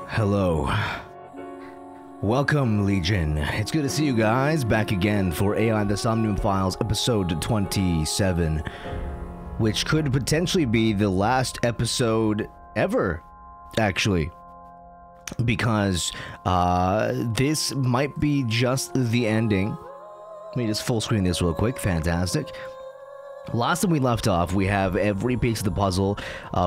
Hello. Welcome, Legion. It's good to see you guys back again for AI the Somnium Files episode 27, which could potentially be the last episode ever, actually, because this might be just the ending. Let me just full screen this real quick. Fantastic. Last time we left off, we have every piece of the puzzle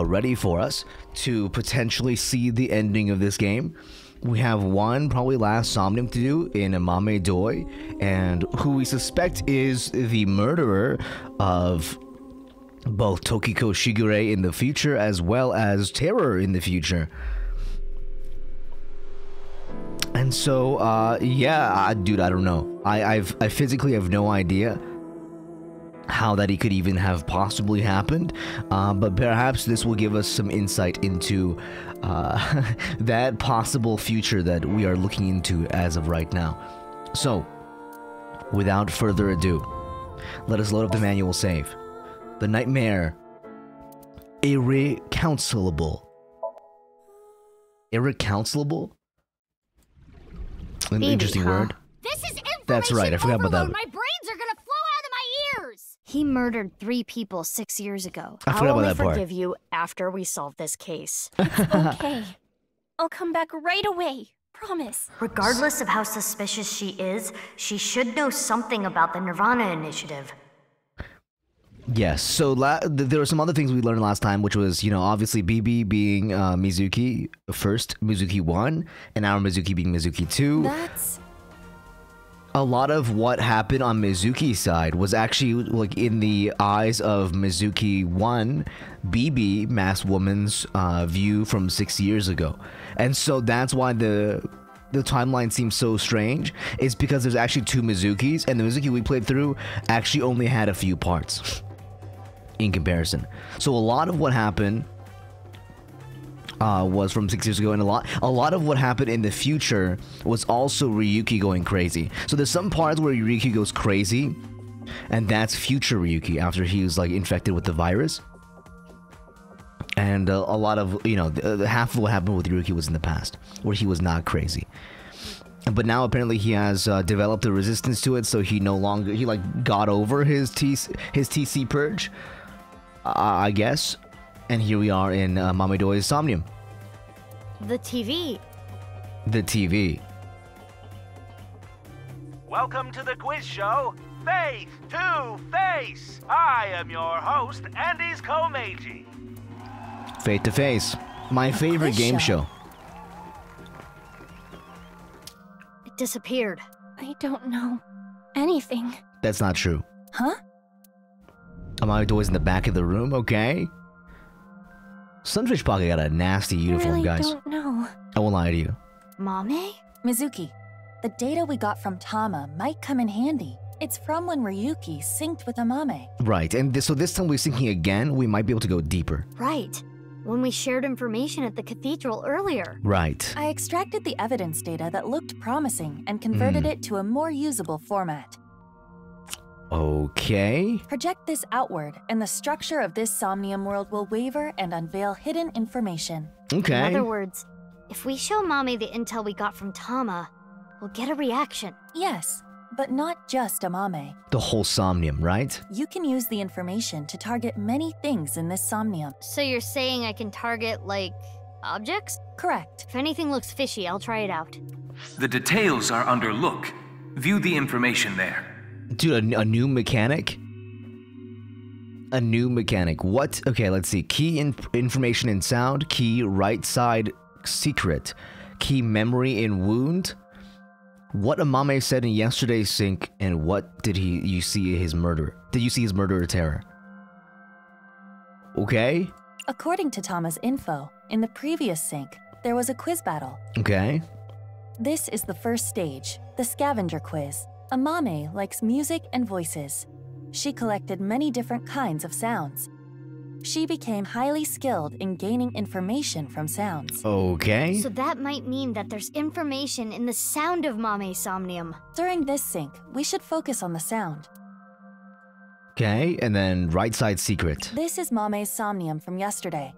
ready for us to potentially see the ending of this game. We have one, probably last Somnium to do in Amame Doi, and who we suspect is the murderer of both Tokiko Shigure in the future as well as Terror in the future. And so, yeah, dude, I don't know. I physically have no idea how that he could even have possibly happened, but perhaps this will give us some insight into that possible future that we are looking into as of right now. So, without further ado, let us load up the manual save. The nightmare, irreconcilable. Irreconcilable? An interesting word. This is information. That's right, I forgot about that. My brains are gonna flow out of my ears. He murdered 3 people 6 years ago. I forgot about that part. I'll only forgive you after we solve this case. Okay. I'll come back right away. Promise. Regardless of how suspicious she is, she should know something about the nirvanA initiative. Yes, so there were some other things we learned last time, which was, you know, obviously BB being Mizuki first, Mizuki 1, and now Mizuki being Mizuki 2. That's... A lot of what happened on Mizuki's side was actually, like, in the eyes of Mizuki 1, BB, Masked Woman's view from 6 years ago. And so that's why the timeline seems so strange, is because there's actually 2 Mizukis, and the Mizuki we played through actually only had a few parts in comparison. So a lot of what happened was from 6 years ago, and a lot of what happened in the future was also Ryuki going crazy. So there's some parts where Ryuki goes crazy, and that's future Ryuki after he was like infected with the virus. And a lot of, you know, half of what happened with Ryuki was in the past, where he was not crazy. But now apparently he has developed a resistance to it, so he no longer, he like got over his TC purge, I guess. And here we are in Mamedoi's Somnium. The TV. The TV. Welcome to the quiz show, Face to Face. I am your host, Andy's Komeiji. Face to Face. My favorite game show. It disappeared. I don't know anything. That's not true. Huh? Mamedoi's in the back of the room, okay? Sunfish Pocket got a nasty uniform, guys. I don't know. I won't lie to you. Mame? Mizuki, the data we got from Tama might come in handy. It's from when Ryuki synced with Amame. Right, and so this time we're syncing again, we might be able to go deeper. Right. When we shared information at the cathedral earlier. Right. I extracted the evidence data that looked promising and converted it to a more usable format. Okay. Project this outward, and the structure of this Somnium world will waver and unveil hidden information. Okay. In other words, if we show Mame the intel we got from Tama, we'll get a reaction. Yes, but not just Amame. The whole Somnium, right? You can use the information to target many things in this Somnium. So you're saying I can target, like, objects? Correct. If anything looks fishy, I'll try it out. The details are under look. View the information there. Dude, a new mechanic? A new mechanic. What? Okay, let's see. Key information in sound. Key right side secret. Key memory in wound. What Amame said in yesterday's sync, and what did you see his murder? Did you see his murder or terror? Okay. According to Tama's info, in the previous sync, there was a quiz battle. Okay. This is the first stage, the scavenger quiz. Amame likes music and voices. She collected many different kinds of sounds. She became highly skilled in gaining information from sounds. Okay. So that might mean that there's information in the sound of Mame's Somnium. During this sync, we should focus on the sound. Okay, and then right side secret. This is Mame's Somnium from yesterday.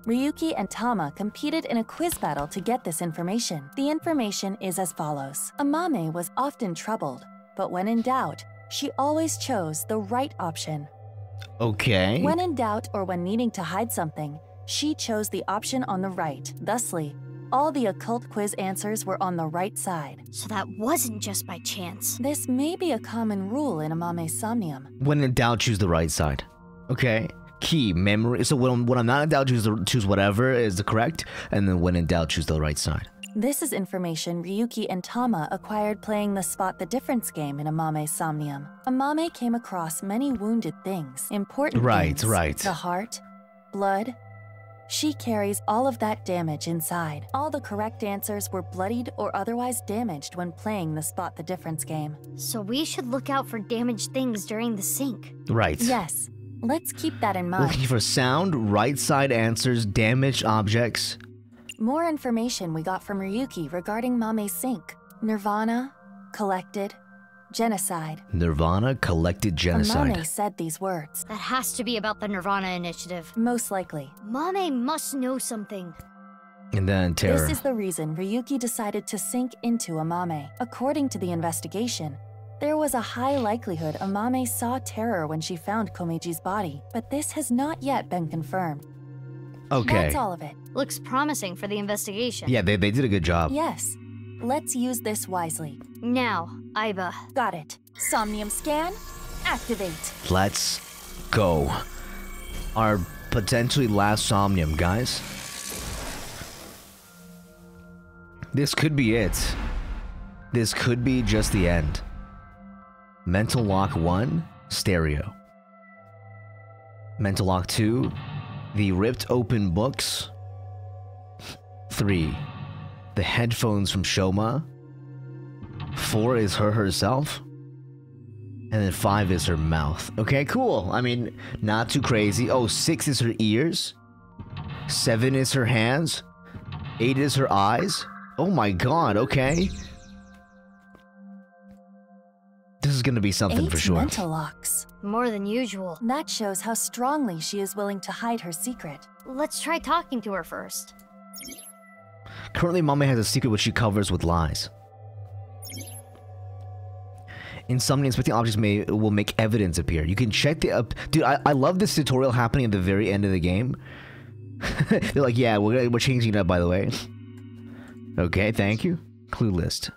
Ryuki and Tama competed in a quiz battle to get this information. The information is as follows. Amame was often troubled, but when in doubt, she always chose the right option. Okay. When in doubt or when needing to hide something, she chose the option on the right. Thusly, all the occult quiz answers were on the right side. So that wasn't just by chance. This may be a common rule in Amame's Somnium. When in doubt, choose the right side. Okay. Key, memory. So when I'm not in doubt, choose whatever is the correct, and then when in doubt, choose the right side. This is information Ryuki and Tama acquired playing the Spot the Difference game in Amame's Somnium. Amame came across many wounded things, important things. Right. The heart, blood. She carries all of that damage inside. All the correct answers were bloodied or otherwise damaged when playing the Spot the Difference game. So we should look out for damaged things during the sync. Right. Yes. Let's keep that in mind. Looking for sound, right side answers, damaged objects. More information we got from Ryuki regarding Mame's sync. nirvanA, collected, genocide. nirvanA, collected genocide. Mame said these words. That has to be about the nirvanA initiative. Most likely. Mame must know something. And then terror. This is the reason Ryuki decided to sink into Amame. According to the investigation, there was a high likelihood Amame saw terror when she found Komeji's body, but this has not yet been confirmed. Okay. That's all of it. Looks promising for the investigation. Yeah, they did a good job. Yes. Let's use this wisely. Now, Aiba. Got it. Somnium scan, activate. Let's go. Our potentially last Somnium, guys. This could be it. This could be just the end. Mental Lock 1, stereo. Mental Lock 2, the ripped open books. 3, the headphones from Shoma. 4 is her herself. And then 5 is her mouth. Okay, cool. I mean, not too crazy. Oh, 6 is her ears. 7 is her hands. 8 is her eyes. Oh my god, okay. This is gonna be something 8 for sure. mental locks. More than usual. That shows how strongly she is willing to hide her secret. Let's try talking to her first. Currently, Mame has a secret which she covers with lies. In Somnium, inspecting objects will make evidence appear. You can check the dude. I love this tutorial happening at the very end of the game. They're like, yeah, we're changing it up, by the way. Okay, thank you. Clue list.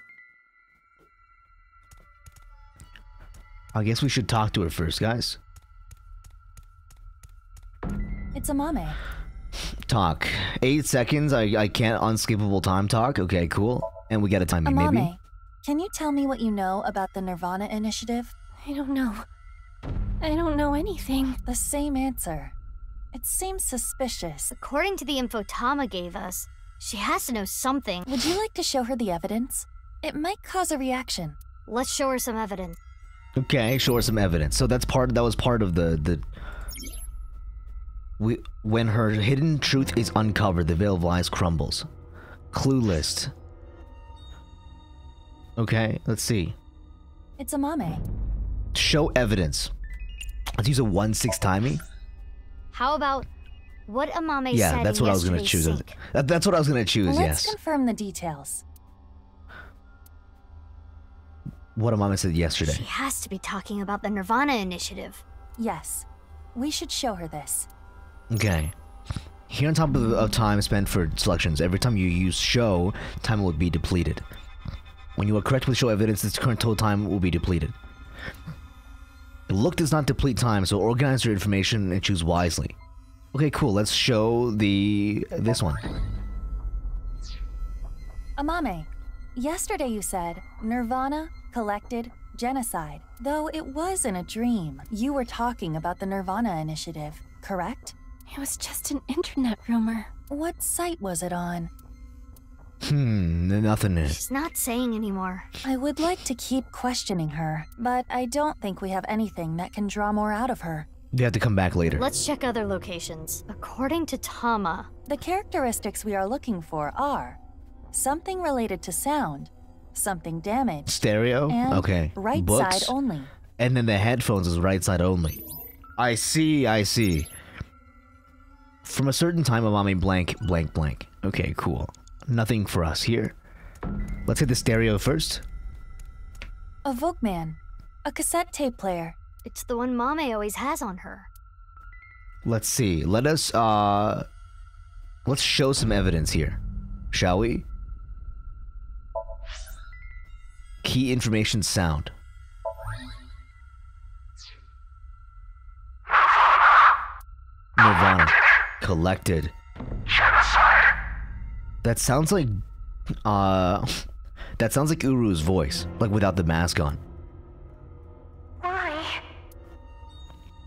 I guess we should talk to her first, guys. It's Amame. Talk. 8 seconds. I can't unskippable time talk. Okay, cool. And we got a timing, Amame, maybe. can you tell me what you know about the nirvanA initiative? I don't know. I don't know anything. The same answer. It seems suspicious. According to the info Tama gave us, she has to know something. Would you like to show her the evidence? It might cause a reaction. Let's show her some evidence. Okay, show her some evidence. So that was part of when her hidden truth is uncovered, the veil of lies crumbles. Clue list. Okay, let's see. It's Amame. Show evidence. Let's use a 1/6 timing. How about what Amame Yeah, said that's in what I was gonna yesterday's choose. sync? That's what I was gonna choose. Let's Yes. confirm the details. What Mama said yesterday. She has to be talking about the nirvanA initiative. Yes. We should show her this. Okay. Here on top of time spent for selections, every time you use show, time will be depleted. When you are correct with show evidence, this current total time will be depleted. Look does not deplete time, so organize your information and choose wisely. Okay, cool. Let's show this one. Amame, yesterday you said nirvanA, collected, genocide. Though it was in a dream, you were talking about the nirvanA initiative, correct? It was just an internet rumor. What site was it on? Nothing is. She's not saying anymore. I would like to keep questioning her, but I don't think we have anything that can draw more out of her. You have to come back later. Let's check other locations. According to Tama, The characteristics we are looking for are something related to sound, something damaged, Stereo? and Okay. right Books? side only. And then the headphones is right side only. I see. From a certain time, Amame blank, blank, blank. Okay, cool. Nothing for us here. Let's hit the stereo first. A Walkman. A cassette tape player. It's the one Mame always has on her. Let's see. Let's show some evidence here. Shall we? Key information sound. nirvanA. Collected. Genocide. That sounds like Uru's voice, like without the mask on. Why?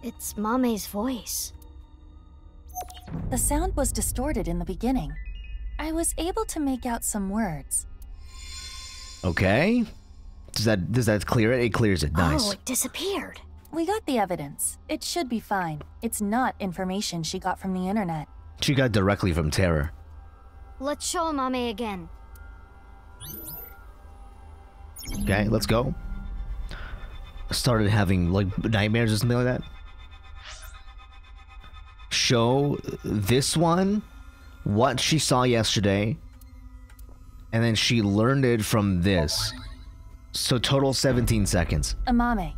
It's Mame's voice. The sound was distorted in the beginning. I was able to make out some words. Okay. Does that clear it? It clears it. Nice. Oh, it disappeared. We got the evidence. It should be fine. It's not information she got from the internet. She got directly from Terror. Let's show Mame again. Okay, let's go. Started having like nightmares or something like that. Show this one what she saw yesterday, and then she learned it from this. So total 17 seconds. Amame,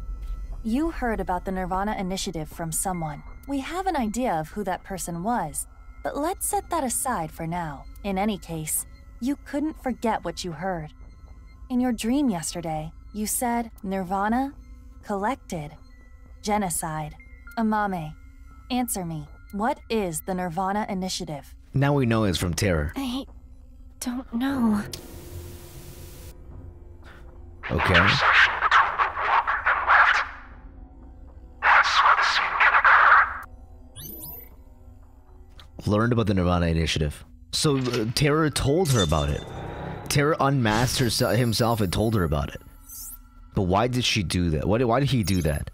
you heard about the nirvanA initiative from someone. We have an idea of who that person was, but let's set that aside for now. In any case, you couldn't forget what you heard. In your dream yesterday, you said nirvanA, collected, genocide. Amame, answer me. What is the nirvanA initiative? Now we know it's from Terror. I don't know. Okay. Intersection between the warp and left. That's where the scene can occur. Learned about the nirvanA initiative. So Terror told her about it. Terror unmasked himself and told her about it. But why did she do that? Why did he do that?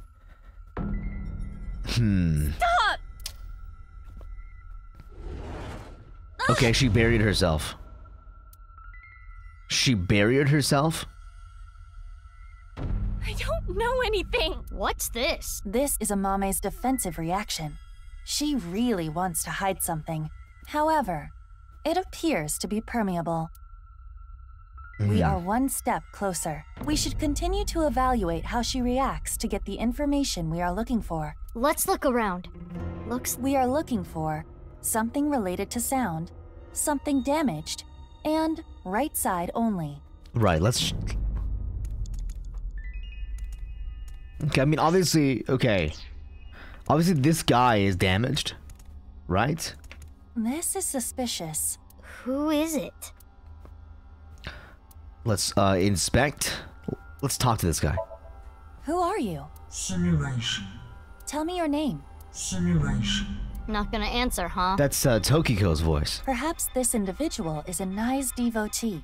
Stop! Okay, she buried herself. She buried herself? I don't know anything. What's this? This is Amame's defensive reaction. She really wants to hide something. However, it appears to be permeable. We are one step closer. We should continue to evaluate how she reacts to get the information we are looking for. Let's look around. We are looking for something related to sound, something damaged, and right side only. Right, let's... Okay, I mean, obviously, okay. Obviously, this guy is damaged, right? This is suspicious. Who is it? Let's inspect. Let's talk to this guy. Who are you? Simulation. Tell me your name. Simulation. Not gonna answer, huh? That's Tokiko's voice. Perhaps this individual is a nice devotee.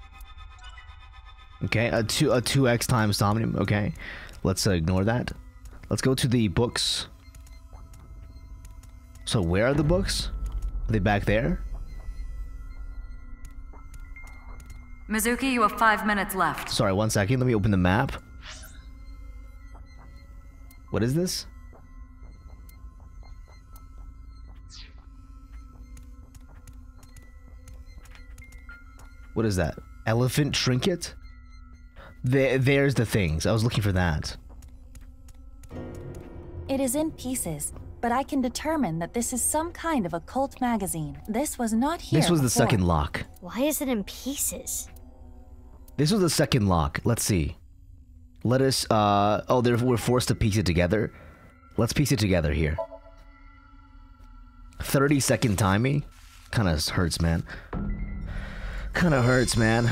Okay, a 2x times Somnium. Okay, let's ignore that. Let's go to the books. So where are the books? Are they back there? Mizuki, you have 5 minutes left. Sorry, 1 second. Let me open the map. What is this? What is that? Elephant trinket? There's the things. I was looking for that. It is in pieces, but I can determine that this is some kind of occult magazine. This was not here This was the before. second lock. Why is it in pieces? This was the second lock. Let's see. Let us, oh, we're forced to piece it together. Let's piece it together here. 30-second timing? Kinda hurts, man. Kinda hurts, man.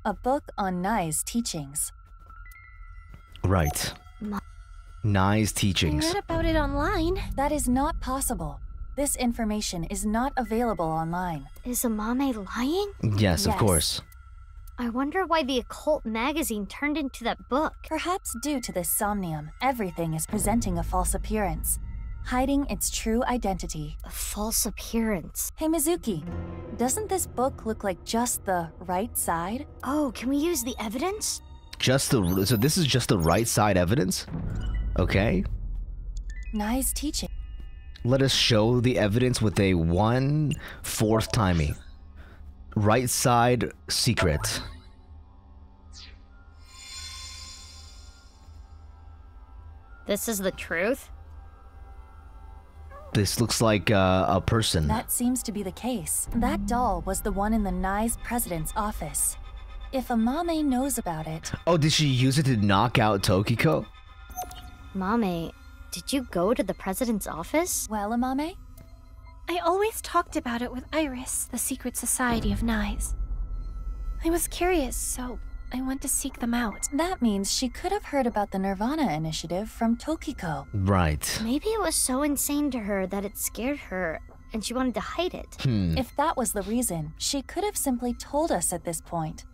A book on Nai's teachings. Right. Nai's I teachings. read about it online. That is not possible. This information is not available online. Is Amame lying? Yes, of Yes. course. I wonder why the occult magazine turned into that book. Perhaps due to this Somnium, everything is presenting a false appearance, hiding its true identity. A false appearance. Hey Mizuki, doesn't this book look like just the right side? Oh, can we use the evidence? So this is just the right side evidence? Okay. Nai's teaching. Let us show the evidence with a 1/4 timing. Right side secret. This is the truth? This looks like a person. That seems to be the case. That doll was the one in the Nye's president's office. If Amame knows about it... Oh, did she use it to knock out Tokiko? Mame, did you go to the president's office? Well, Amame? I always talked about it with Iris, the secret society of Nyes. I was curious, so I went to seek them out. That means she could have heard about the nirvanA initiative from Tokiko. Right. Maybe it was so insane to her that it scared her, and she wanted to hide it. If that was the reason, she could have simply told us at this point.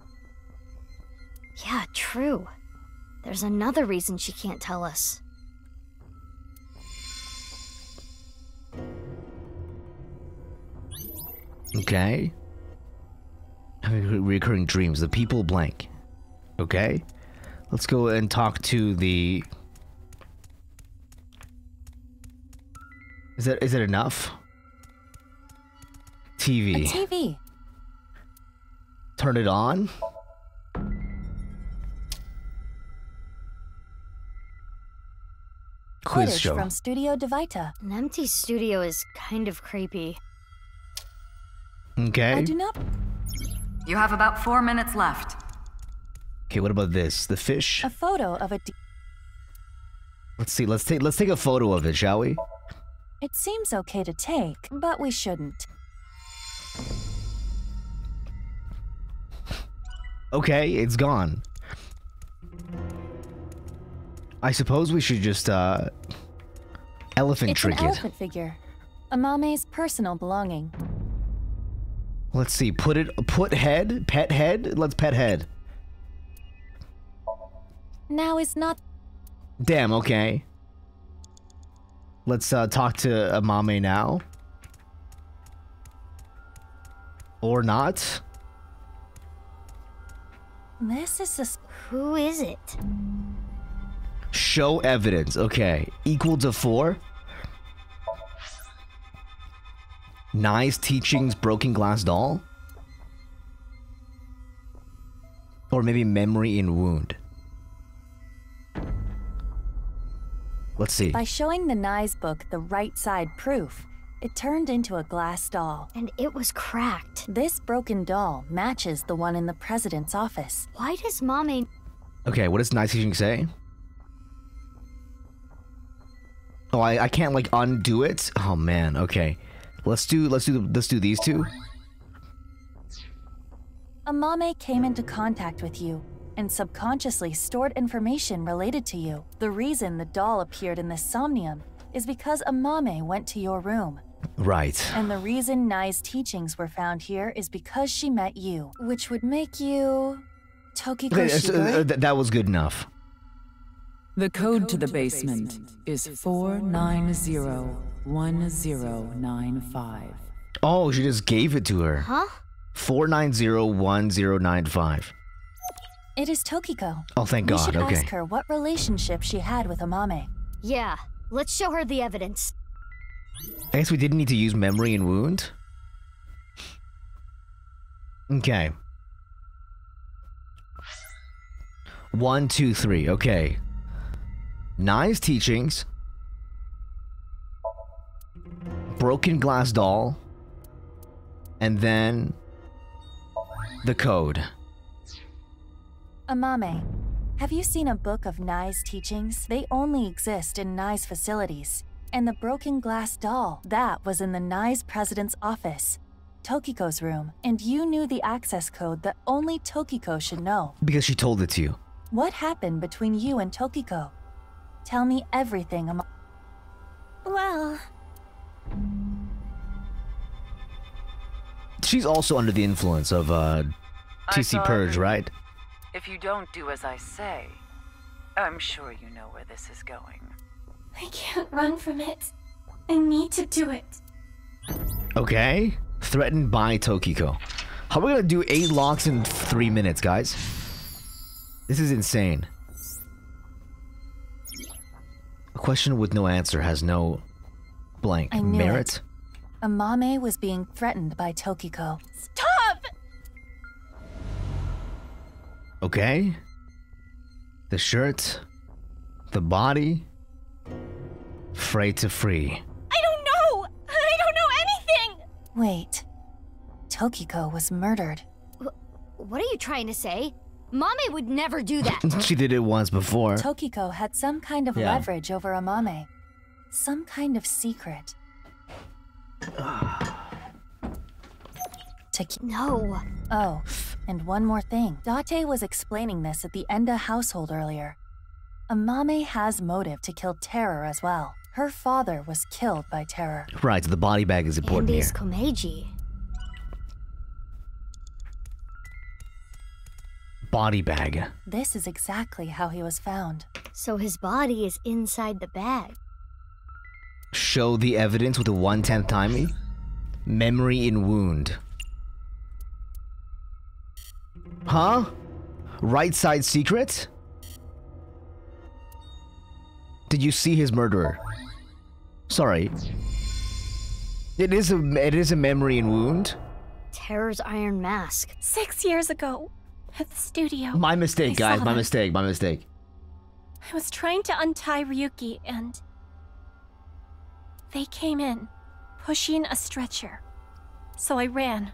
Yeah, true. There's another reason she can't tell us. Okay. Having recurring dreams. The people blank. Okay. Let's go and talk to the... Is that enough? TV. A TV. Turn it on. Quiz Footage show. from Studio Devita. An empty studio is kind of creepy. Okay. I do not... You have about 4 minutes left. Okay, what about this? The fish? A photo of a... Let's see. Let's take a photo of it, shall we? It seems okay to take, but we shouldn't. Okay, it's gone. I suppose we should just elephant It's trick an it. elephant figure. Amame's personal belonging. Let's see. Put head, pet head. Let's pet head. Now is not... Damn, okay. Let's talk to Amame now. Or not. This is a... Who is it? Show evidence. Okay. Equal to 4. Nye's teachings, broken glass doll? Or maybe memory in wound. Let's see. By showing the Nye's book the right side proof, it turned into a glass doll. And it was cracked. This broken doll matches the one in the president's office. Why does Mame... Okay, what does Nye's teaching say? Oh, I can't like undo it? Oh man, okay. Let's do these two. Amame came into contact with you and subconsciously stored information related to you. The reason the doll appeared in the Somnium is because Amame went to your room. Right. And the reason Nye's teachings were found here is because she met you, which would make you... Tokiko Okay, Shigure? that was good enough. The code to the basement is 4901095. Oh, she just gave it to her. Huh? 4901095. It is Tokiko. Oh, thank We God, should okay. ask her what relationship she had with Amame. Yeah, let's show her the evidence. I guess we didn't need to use memory and wound. Okay. 1, 2, 3. Okay. Nye's teachings. Broken glass doll. And then the code. Amame, have you seen a book of Nye's teachings? They only exist in Nye's facilities. And the broken glass doll, that was in the Nye's president's office, Tokiko's room. And you knew the access code that only Tokiko should know. Because she told it to you. What happened between you and Tokiko? Tell me everything, Well... She's also under the influence of TC Purge, right? If you don't do as I say, I'm sure you know where this is going. I can't run from it. I need to do it. Okay. Threatened by Tokiko. How are we gonna do 8 locks in 3 minutes, guys? This is insane. A question with no answer has no blank I knew merit. it. Amame was being threatened by Tokiko. Stop! Okay. The shirt, the body, fray to free. I don't know! I don't know anything! Wait. Tokiko was murdered. What are you trying to say? Mame would never do that. She did it once before. Tokiko had some kind of leverage over Amame. Some kind of secret. No. Oh, and one more thing. Date was explaining this at the Enda household earlier. Amame has motive to kill Terror as well. Her father was killed by Terror. Right, the body bag is important Andy's here. Komeiji. Body bag. This is exactly how he was found. So his body is inside the bag. Show the evidence with a 1/10 timing. Memory in wound. Huh? Right side secret? Did you see his murderer? Sorry. It is a memory in wound. Terror's iron mask. 6 years ago, at the studio. My mistake, guys. My mistake. My mistake. I was trying to untie Ryuki and they came in, pushing a stretcher. So I ran,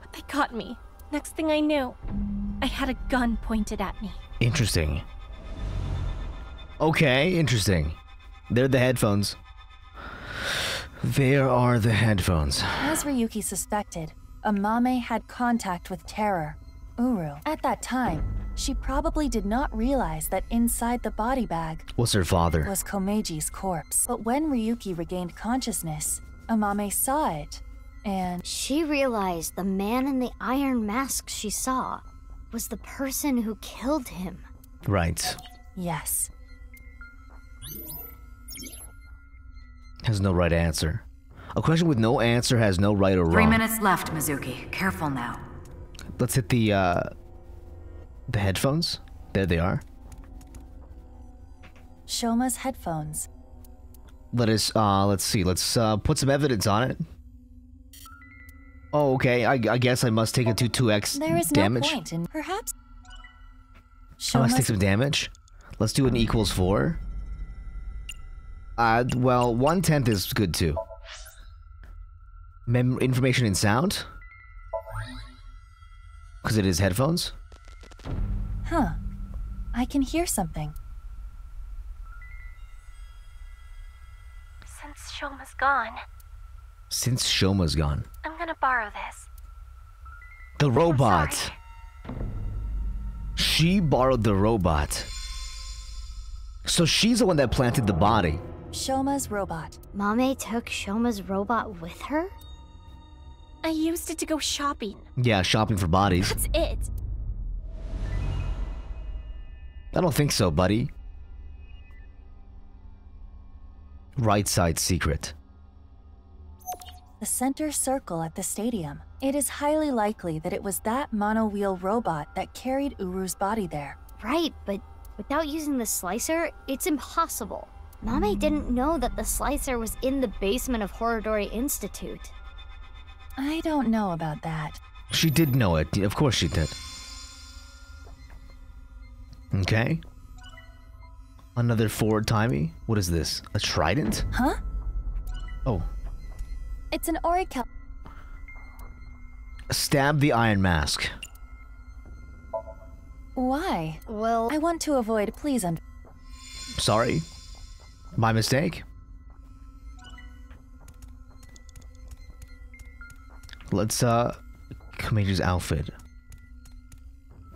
but they caught me. Next thing I knew, I had a gun pointed at me. Interesting. Okay, interesting. They're the headphones. There are the headphones. As Ryuki suspected, Amame had contact with Terror, Uru. At that time, she probably did not realize that inside the body bag Was her father. was Komeji's corpse. But when Ryuki regained consciousness, Amame saw it, and she realized the man in the iron mask she saw was the person who killed him. Right. yes, Has no right answer. A question with no answer has no right or wrong. 3 minutes left, Mizuki. Careful now. Let's hit the headphones. There they are. Shoma's headphones. Let's see. Let's put some evidence on it. Oh, okay. I guess I must take it to 2x There is damage. no point in perhaps. I must take some damage. Let's do an equals 4. Well, 1/10 is good too. Information in sound? Because it is headphones? Huh. I can hear something. Since Shoma's gone, Since Shoma's gone. I'm gonna borrow this. The robot! sorry. She borrowed the robot. So she's the one that planted the body. Shoma's robot. Mame took Shoma's robot with her? I used it to go shopping. Yeah, shopping for bodies. That's it. I don't think so, buddy. Right side secret. The center circle at the stadium. It is highly likely that it was that monowheel robot that carried Uru's body there. Right, but without using the slicer, it's impossible. Mame didn't know that the slicer was in the basement of Horodori Institute. I don't know about that. She did know it. Of course she did. Okay. Another forward timey. What is this? A trident? Huh? Oh. It's an Orikel. Stab the iron mask. Why? Well, I want to avoid, please Sorry. My mistake. Let's, Komeji's outfit.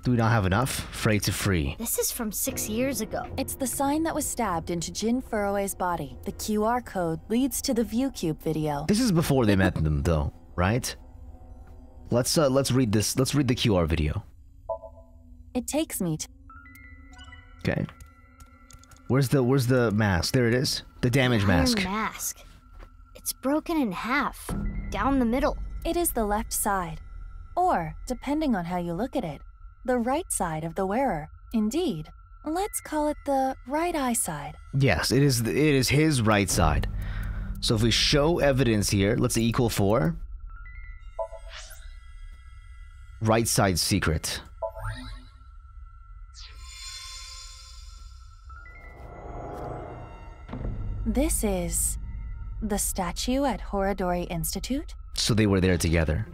Do we not have enough? Fray to free. this is from 6 years ago. It's the sign that was stabbed into Jin Furue's body. The QR code leads to the ViewCube video. This is before they met them, though, right? Let's read this. Let's read the QR video. It takes me to... Okay. Where's the mask? There it is. The damage mask. Iron mask. It's broken in half, down the middle. It is the left side. Or, depending on how you look at it, the right side of the wearer. Indeed. Let's call it the right eye side. Yes, it is his right side. So if we show evidence here, let's say equal 4. Right side secret. This is the statue at Horadori Institute? So they were there together.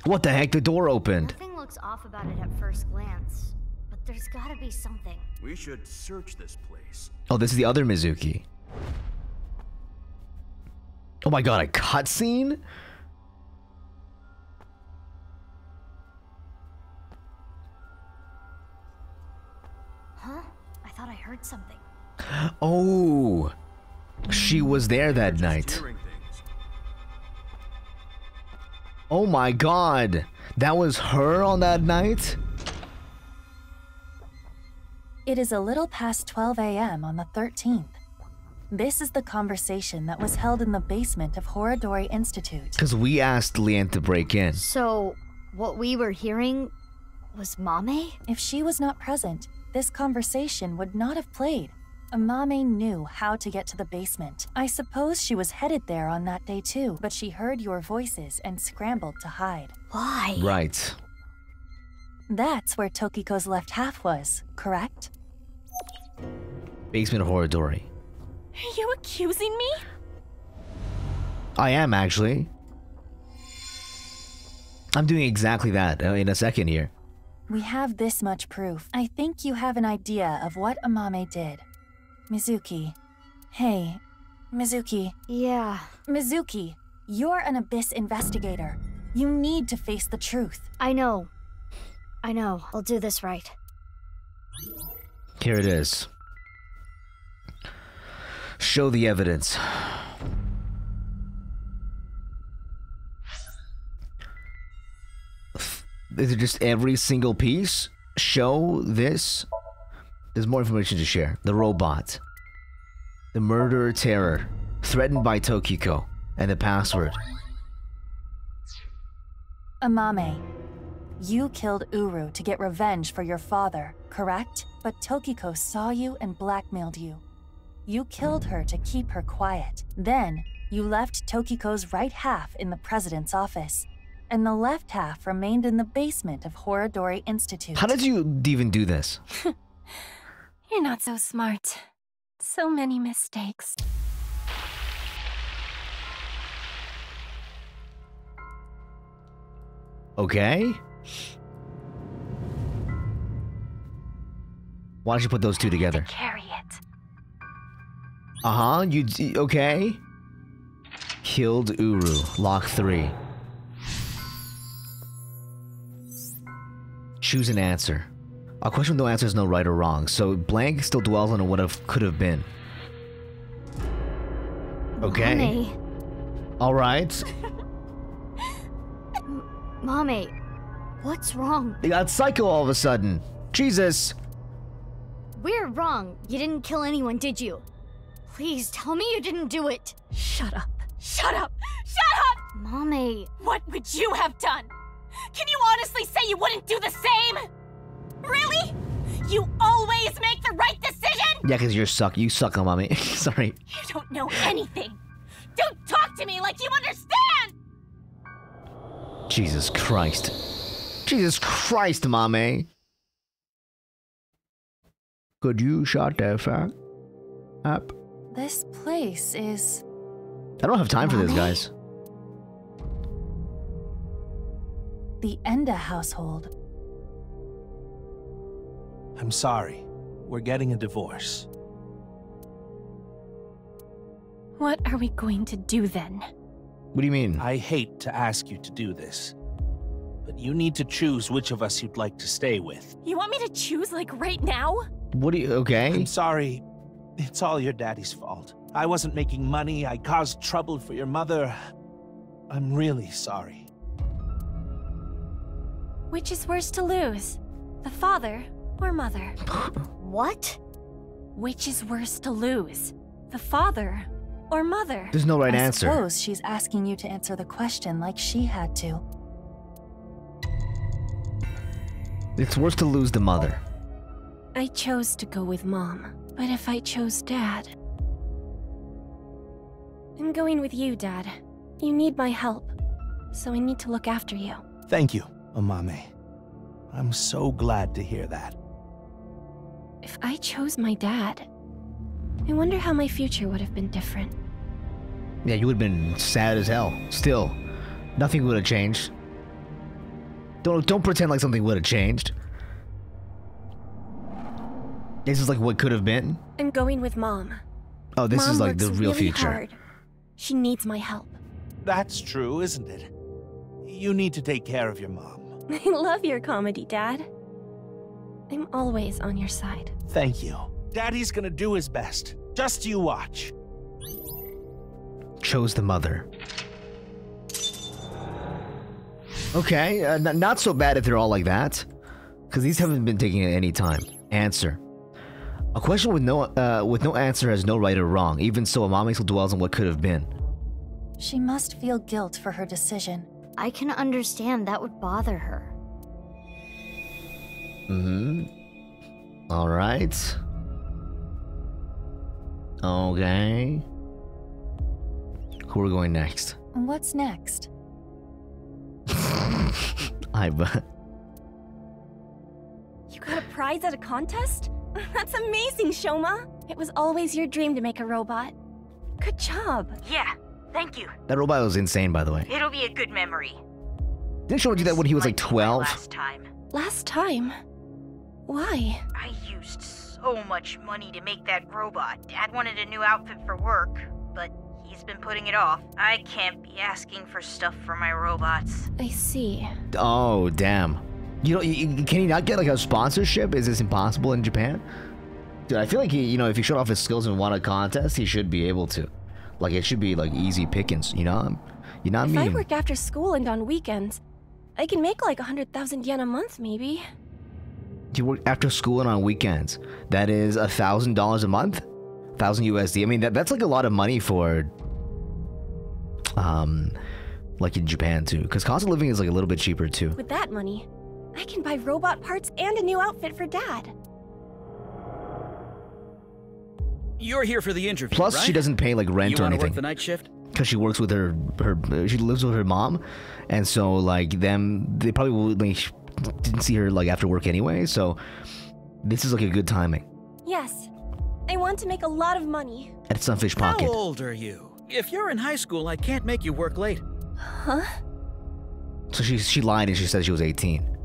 What the heck? The door opened. Nothing looks off about it at first glance, but there's gotta be something. We should search this place. Oh, this is the other Mizuki. Oh my god, a cutscene? Huh? I thought I heard something. Oh, she was there that night. Oh my god, that was her on that night? It is a little past 12 a.m. on the 13th. This is the conversation that was held in the basement of Horadori Institute. Because we asked Leanne to break in. So, what we were hearing was Mame? If she was not present, this conversation would not have played. Mame knew how to get to the basement. I suppose she was headed there on that day too, but she heard your voices and scrambled to hide. Why? Right. That's where Tokiko's left half was, correct? Basement of Horadori. Are you accusing me? I am, actually. I'm doing exactly that in a second here. We have this much proof. I think you have an idea of what Amame did. Mizuki. Hey, Mizuki. Yeah. Mizuki, you're an Abyss investigator. You need to face the truth. I know. I'll do this right. Here it is. Show the evidence. Is it just every single piece? Show this? There's more information to share. The robot. The murderer terror. Threatened by Tokiko. And the password. Amame, you killed Uru to get revenge for your father, correct? But Tokiko saw you and blackmailed you. You killed her to keep her quiet. Then, you left Tokiko's right half in the president's office, and the left half remained in the basement of Horadori Institute. How did you even do this? You're not so smart. So many mistakes. Okay. Why don't you put those two together? Carry it. Uh-huh, okay. Killed Uru. Lock 3. Choose an answer. A question with no answer is no right or wrong, so blank still dwells on what could have been. Okay. Mame. Alright. Mame, what's wrong? They got psycho all of a sudden. Jesus. We're wrong. You didn't kill anyone, did you? Please tell me you didn't do it. Shut up. Shut up. Shut up! Mame. What would you have done? Can you honestly say you wouldn't do the same? Really? You always make the right decision? Yeah, because you suck on mommy. Sorry. You don't know anything. Don't talk to me like you understand! Jesus Christ. Jesus Christ, Mame. Could you shut that fuck up? This place is... I don't have time for this, guys. The Enda household. I'm sorry. We're getting a divorce. What are we going to do then? What do you mean? I hate to ask you to do this, but you need to choose which of us you'd like to stay with. You want me to choose, like, right now? What do you... Okay. I'm sorry. It's all your daddy's fault. I wasn't making money. I caused trouble for your mother. I'm really sorry. Which is worse to lose? The father or mother? What? Which is worse to lose? The father or mother? There's no right answer. I suppose she's asking you to answer the question like she had to. It's worse to lose the mother. I chose to go with Mom, but if I chose Dad... I'm going with you, Dad. You need my help, so I need to look after you. Thank you, Amame. I'm so glad to hear that. If I chose my dad, I wonder how my future would have been different. Yeah, you would have been sad as hell. Still, nothing would have changed. Don't pretend like something would have changed. This is like what could have been. I'm going with Mom. Oh, this Mom is like the works real really future. Hard. She needs my help. That's true, isn't it? You need to take care of your mom. I love your comedy, Dad. I'm always on your side. Thank you. Daddy's gonna do his best. Just you watch. Chose the mother. Okay, not so bad if they're all like that. Because these haven't been taking any time. Answer. A question with no answer has no right or wrong. Even so, Amame still dwells on what could have been. She must feel guilt for her decision. I can understand that would bother her. Alright. Okay. Who are we going next? What's next? Aiba. You got a prize at a contest? That's amazing, Shoma! It was always your dream to make a robot. Good job. Yeah, thank you. That robot was insane, by the way. It'll be a good memory. Didn't Shoma do that when he was like 12? Last time? Why? I used so much money to make that robot. Dad wanted a new outfit for work, but he's been putting it off. I can't be asking for stuff for my robots. I see. Oh, damn. You know, can he not get like a sponsorship? Is this impossible in Japan? Dude, I feel like he, if he showed off his skills and won a contest, he should be able to. Like, it should be like easy pickings, you know? You know what I mean? If I work after school and on weekends, I can make like 100,000 yen a month, maybe. You work after school and on weekends. That is $1,000 a month? 1,000 USD. I mean, that's like a lot of money for, like in Japan too. Because cost of living is like a little bit cheaper too. With that money, I can buy robot parts and a new outfit for Dad. You're here for the interview, Plus, right? she doesn't pay like rent or anything. Work the night shift? Because she works with she lives with her mom, and so like they probably will, like, didn't see her like after work anyway. So this is like a good timing. Yes, I want to make a lot of money. At Sunfish Pocket. How old are you? If you're in high school, I can't make you work late. Huh? So she lied and she said she was 18.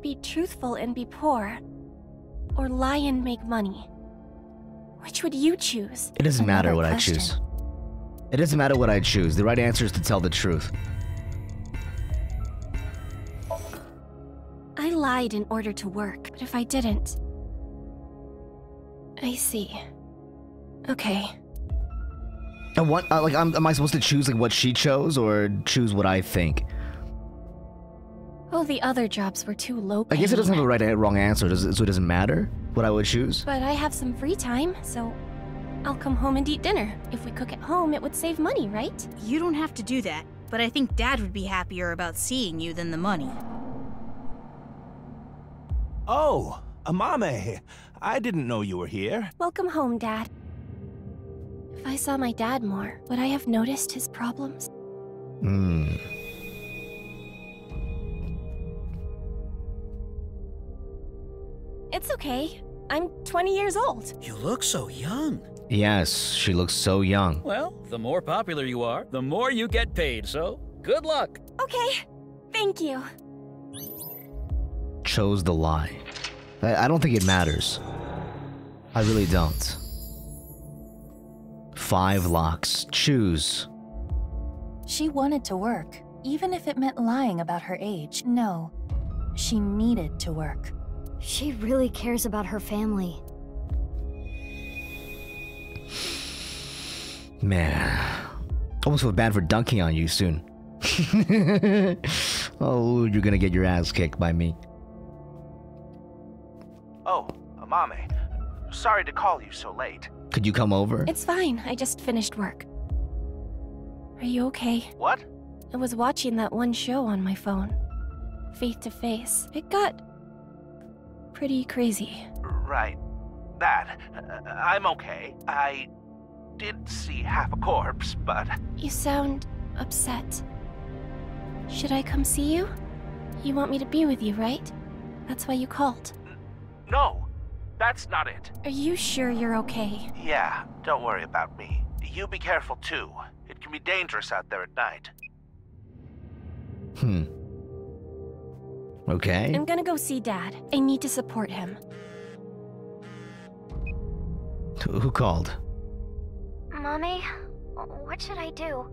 Be truthful and be poor, or lie and make money. Which would you choose? It doesn't matter what I choose. It doesn't matter what I choose. The right answer is to tell the truth. I lied in order to work, but if I didn't... I see. Okay. And what, like, am I supposed to choose like what she chose or choose what I think? Oh, the other jobs were too low I guess it doesn't have a right or wrong answer, so it doesn't matter what I would choose. But I have some free time, so I'll come home and eat dinner. If we cook at home, it would save money, right? You don't have to do that, but I think Dad would be happier about seeing you than the money. Oh, Amame. I didn't know you were here. Welcome home, Dad. If I saw my dad more, would I have noticed his problems? It's okay. I'm 20 years old. You look so young. Yes, she looks so young. Well, the more popular you are, the more you get paid, so good luck. Okay, thank you. Chose the lie. I don't think it matters. I really don't. 5 locks. Choose. She wanted to work, even if it meant lying about her age. No, she needed to work. She really cares about her family. Man. Almost feel bad for dunking on you soon. Oh, you're gonna get your ass kicked by me. Oh, Amame. Sorry to call you so late. Could you come over? It's fine. I just finished work. Are you okay? What? I was watching that one show on my phone. Face to Face. It got pretty crazy. Right. That. I'm okay. I did see half a corpse, but... You sound upset. Should I come see you? You want me to be with you, right? That's why you called. No, that's not it. Are you sure you're okay? Yeah, don't worry about me. You be careful too. It can be dangerous out there at night. Okay. I'm gonna go see Dad. I need to support him. Who called? Mommy, what should I do?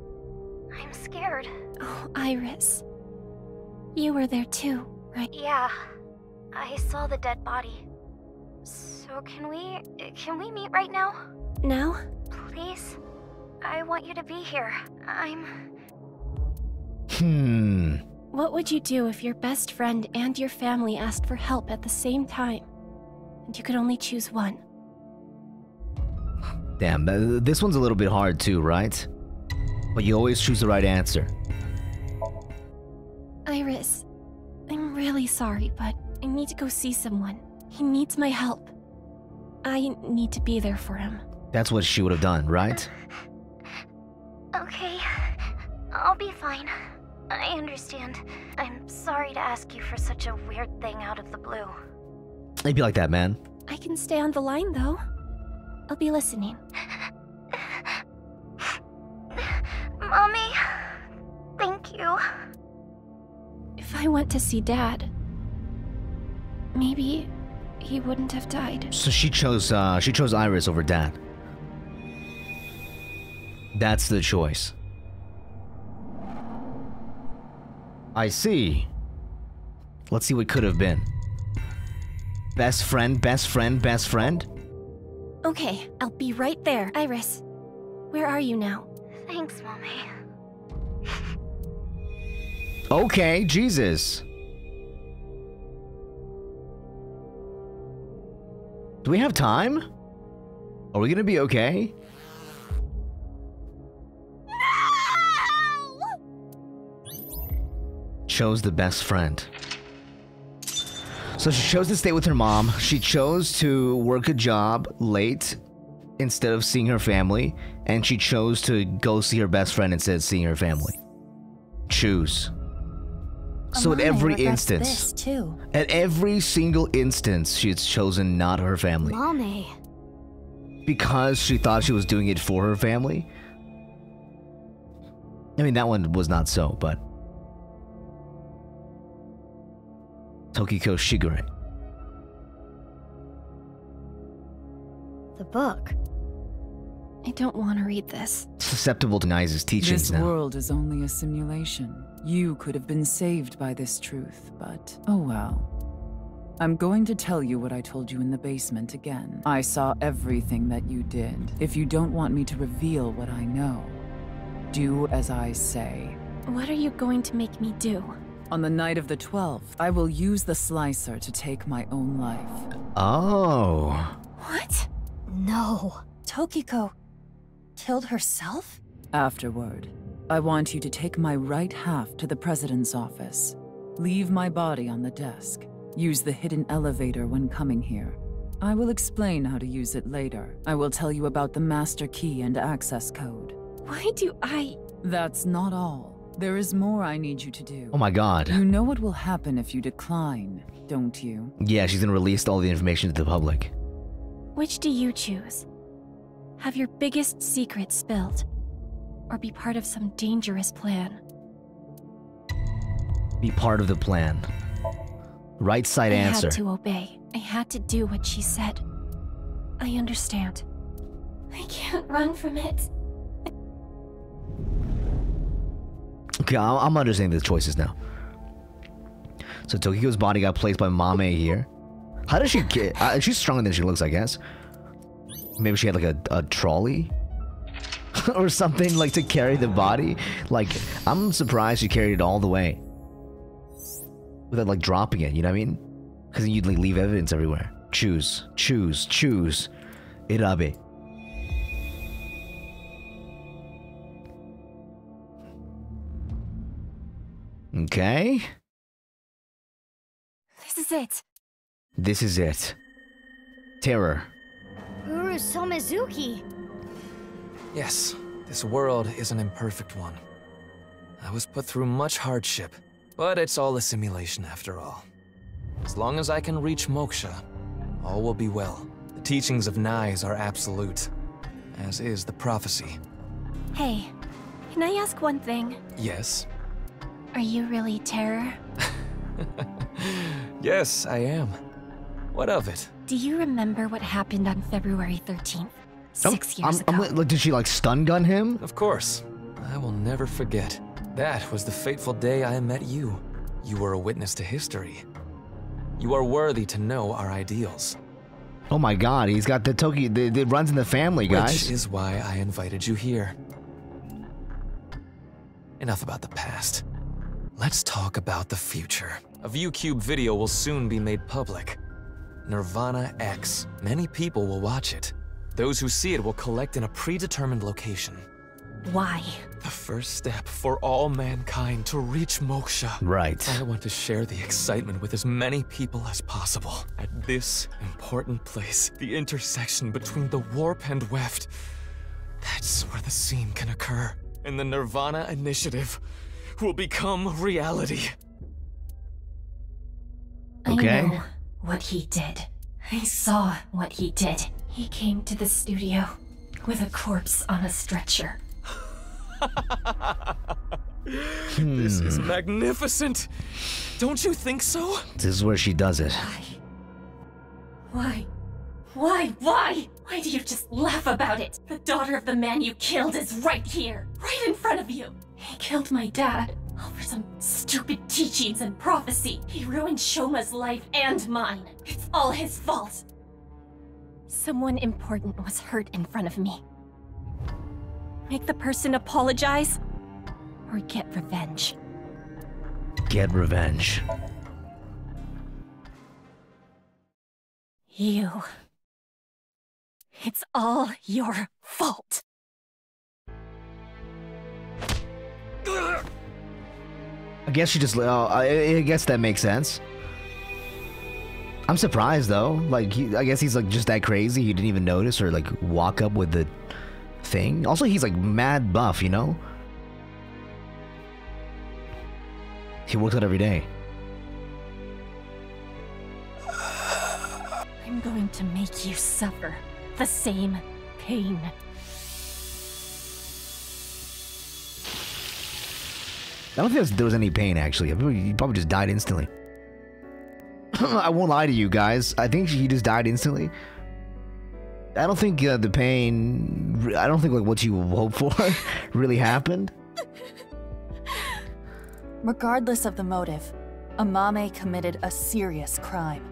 I'm scared. Oh, Iris. You were there too, right? Yeah, I saw the dead body. So can we meet right now? Now? Please? I want you to be here. What would you do if your best friend and your family asked for help at the same time? And you could only choose one? Damn, this one's a little bit hard too, right? But you always choose the right answer. Iris, I'm really sorry, but I need to go see someone. He needs my help. I need to be there for him. That's what she would have done, right? Okay, I'll be fine. I understand. I'm sorry to ask you for such a weird thing out of the blue. It'd be like that, man. I can stay on the line, though. I'll be listening. Mommy, thank you. If I went to see Dad, maybe he wouldn't have died. So she chose Iris over Dad. That's the choice. I see. Let's see what could have been. Best friend, best friend, best friend? Okay, I'll be right there. Iris, where are you now? Thanks, Mommy. Okay, Jesus. Do we have time? Are we gonna be okay? Chose the best friend. So she chose to stay with her mom. She chose to work a job late instead of seeing her family. And she chose to go see her best friend instead of seeing her family. Choose. So at every instance, at every single instance, she's chosen not her family. Mommy. Because she thought she was doing it for her family. I mean, that one was not so, but... Tokiko Shigure. The book. I don't want to read this. Susceptible to Nice's teachings This now. world is only a simulation. You could have been saved by this truth, but oh well. I'm going to tell you what I told you in the basement again. I saw everything that you did. If you don't want me to reveal what I know, do as I say. What are you going to make me do? On the night of the 12th, I will use the slicer to take my own life. Oh. What? No. Tokiko killed herself? Afterward, I want you to take my right half to the president's office. Leave my body on the desk. Use the hidden elevator when coming here. I will explain how to use it later. I will tell you about the master key and access code. Why do I... That's not all. There is more I need you to do. Oh my god. You know what will happen if you decline, don't you? Yeah, she's gonna release all the information to the public. Which do you choose? Have your biggest secret spilled? Or be part of some dangerous plan? Be part of the plan. Right side answer. I had to obey. I had to do what she said. I understand. I can't run from it. Okay, I'm understanding the choices now. So Tokiko's body got placed by Mame here. How does she get... she's stronger than she looks, I guess. Maybe she had like a trolley? Or something, like, to carry the body? Like, I'm surprised she carried it all the way. Without, like, dropping it, you know what I mean? Because then you'd, like, leave evidence everywhere. Choose. Choose. Choose. Irabe. Okay. This is it. This is it. Terror. Uru Somizuki! Yes, this world is an imperfect one. I was put through much hardship, but it's all a simulation after all. As long as I can reach moksha, all will be well. The teachings of Nais are absolute, as is the prophecy. Hey, can I ask one thing? Yes? Are you really Terror? Yes, I am. What of it? Do you remember what happened on February 13th? 6 years ago. Did she like stun gun him? Of course. I will never forget. That was the fateful day I met you. You were a witness to history. You are worthy to know our ideals. Oh my god, he's got the Tokyo, it runs in the family, guys. Which is why I invited you here. Enough about the past. Let's talk about the future. A ViewCube video will soon be made public. nirvanA X. Many people will watch it. Those who see it will collect in a predetermined location. Why? The first step for all mankind to reach moksha. Right. I want to share the excitement with as many people as possible. At this important place, the intersection between the warp and weft, that's where the scene can occur. And the nirvanA initiative will become reality. Okay. I know what he did. I saw what he did. He came to the studio with a corpse on a stretcher. This is magnificent. Don't you think so? This is where she does it. Why? Why do you just laugh about it? The daughter of the man you killed is right here, right in front of you. He killed my dad over some stupid teachings and prophecy. He ruined Shoma's life and mine. It's all his fault. Someone important was hurt in front of me. Make the person apologize, or get revenge. Get revenge. You. It's all your fault. I guess she just, I guess that makes sense. I'm surprised though, like, I guess he's like just that crazy, he didn't even notice or like walk up with the thing. Also, he's like mad buff, you know? He works out every day. I'm going to make you suffer the same pain. I don't think there was any pain, actually. He probably just died instantly. I won't lie to you guys. I think he just died instantly. I don't think the pain... I don't think like what you hope for really happened. Regardless of the motive, Amame committed a serious crime.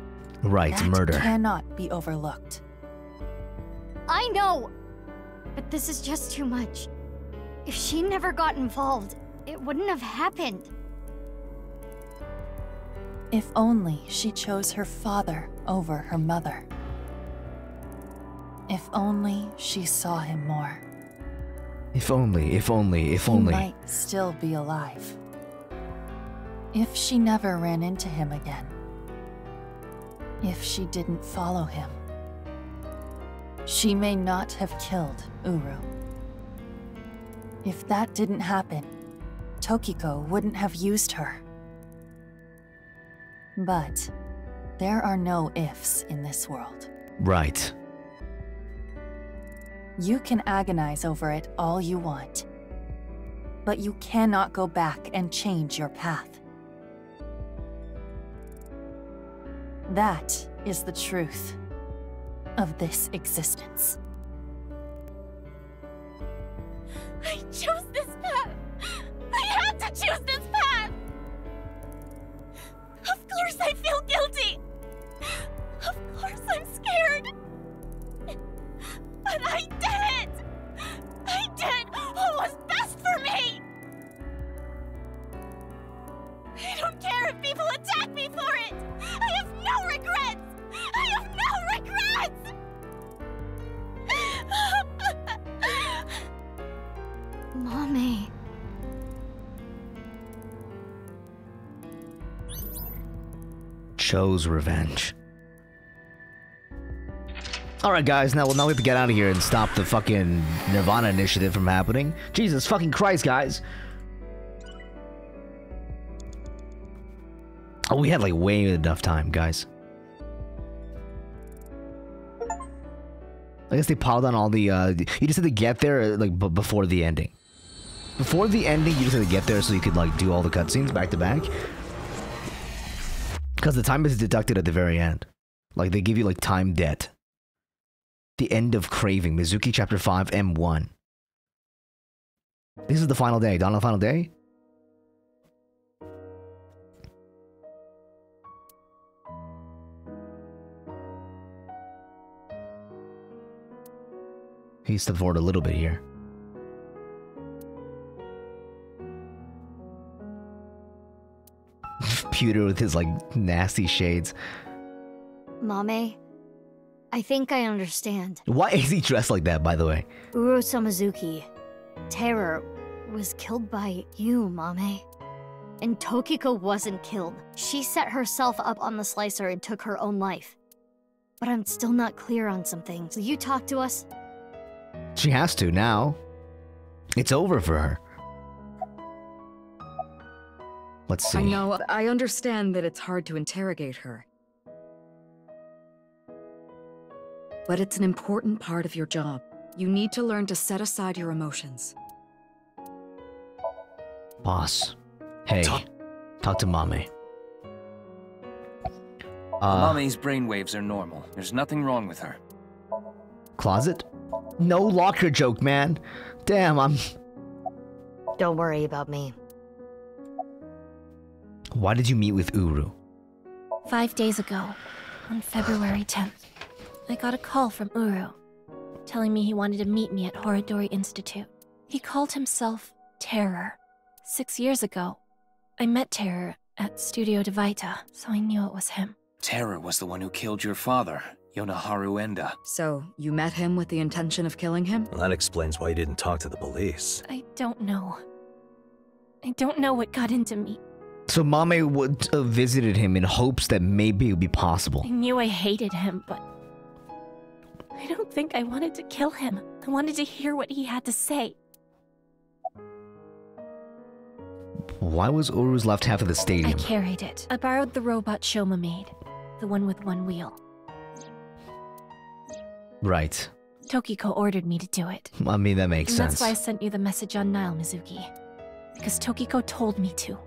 Right, that murder. Cannot be overlooked. I know! But this is just too much. If she never got involved, it wouldn't have happened. If only she chose her father over her mother. If only she saw him more. If only. He might still be alive. If she never ran into him again. If she didn't follow him. She may not have killed Uru. If that didn't happen, Tokiko wouldn't have used her. But there are no ifs in this world. Right. You can agonize over it all you want, but you cannot go back and change your path. That is the truth of this existence. I chose this path! I had to choose this path! Of course I feel guilty! Of course I'm scared! But I did it! I did what was best for me! I don't care if people attack me for it! I have no regrets! I have no regrets! Mommy. Chose revenge. Alright guys, now we have to get out of here and stop the fucking nirvanA initiative from happening. Jesus fucking Christ, guys. Oh, we had like way enough time, guys. I guess they piled on all the, you just had to get there, like, before the ending. Before the ending, you just had to get there so you could, like, do all the cutscenes back to back. Because the time is deducted at the very end. Like, they give you, like, time debt. The end of craving. Mizuki chapter 5, M1. This is the final day. Dawn of the final day? He stepped forward a little bit here. Pewter with his, like, nasty shades. Mame, I think I understand. Why is he dressed like that, by the way? Uru Samazuki, Terror, was killed by you, Mame. And Tokiko wasn't killed. She set herself up on the slicer and took her own life. But I'm still not clear on something. Will you talk to us? She has to now. It's over for her. Let's see. I know, I understand that it's hard to interrogate her. But it's an important part of your job. You need to learn to set aside your emotions. Boss. Hey. Talk to Mame. Mame's brainwaves are normal. There's nothing wrong with her. Closet? No locker joke, man. Damn, Don't worry about me. Why did you meet with Uru? 5 days ago, on February 10th, I got a call from Uru, telling me he wanted to meet me at Horodori Institute. He called himself Terror. 6 years ago, I met Terror at Studio Divita, so I knew it was him. Terror was the one who killed your father, Yonaharu Enda. So, you met him with the intention of killing him? Well, that explains why you didn't talk to the police. I don't know. I don't know what got into me. So Mame would visited him in hopes that maybe it would be possible. I knew I hated him, but I don't think I wanted to kill him. I wanted to hear what he had to say. Why was Uru's left half of the stadium? I carried it. I borrowed the robot Shoma made, the one with one wheel. Right. Tokiko ordered me to do it. I mean, that makes sense. That's why I sent you the message on Nile, Mizuki. Because Tokiko told me to.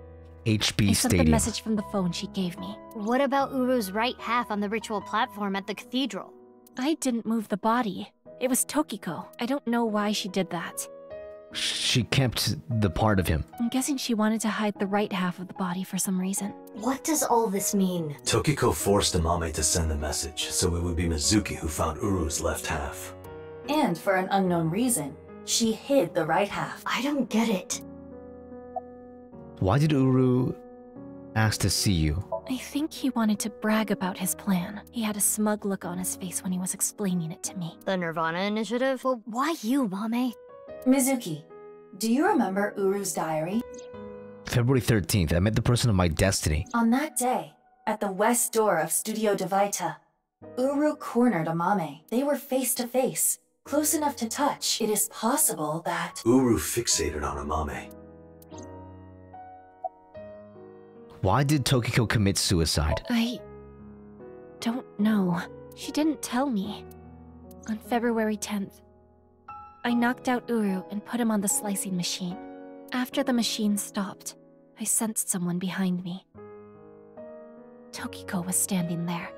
HB I Stadium. sent the message from the phone she gave me. What about Uru's right half on the ritual platform at the cathedral? I didn't move the body. It was Tokiko. I don't know why she did that. She kept the part of him. I'm guessing she wanted to hide the right half of the body for some reason. What does all this mean? Tokiko forced Amame to send the message, so it would be Mizuki who found Uru's left half. And for an unknown reason, she hid the right half. I don't get it. Why did Uru ask to see you? I think he wanted to brag about his plan. He had a smug look on his face when he was explaining it to me. The nirvanA initiative? Well, why you, Mame? Mizuki, do you remember Uru's diary? February 13th, I met the person of my destiny. On that day, at the west door of Studio Divita, Uru cornered Amame. They were face to face, close enough to touch. It is possible that Uru fixated on Amame. Why did Tokiko commit suicide? I don't know. She didn't tell me. On February 10th, I knocked out Uru and put him on the slicing machine. After the machine stopped, I sensed someone behind me. Tokiko was standing there.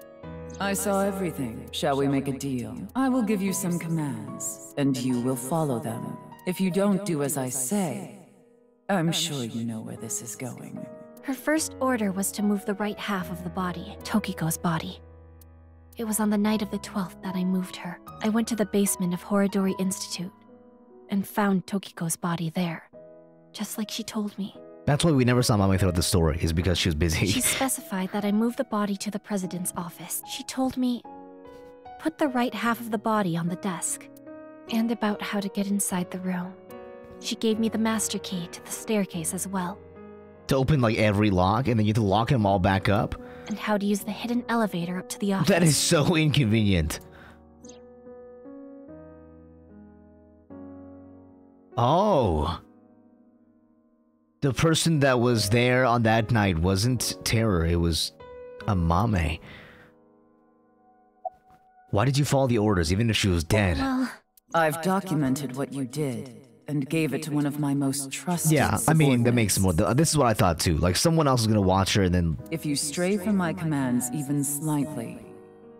I saw everything. Shall we make a deal? I will give you some commands, and you will follow them. If you don't do as I say, I'm sure you know where this is going. Her first order was to move the right half of the body, Tokiko's body. It was on the night of the 12th that I moved her. I went to the basement of Horodori Institute and found Tokiko's body there, just like she told me. That's why we never saw Mame throughout the story, is because she was busy. She specified that I move the body to the president's office. She told me, put the right half of the body on the desk, and about how to get inside the room. She gave me the master key to the staircase as well. To open like every lock, and then you have to lock them all back up? And how to use the hidden elevator up to the office. That is so inconvenient. Oh. The person that was there on that night wasn't Terror, it was Amame. Why did you follow the orders, even if she was dead? Well, I've documented what you did, and gave it to one of my most trusted Yeah, I mean, that makes more... This is what I thought too. Like, someone else is gonna watch her and then... If you stray from my commands even slightly,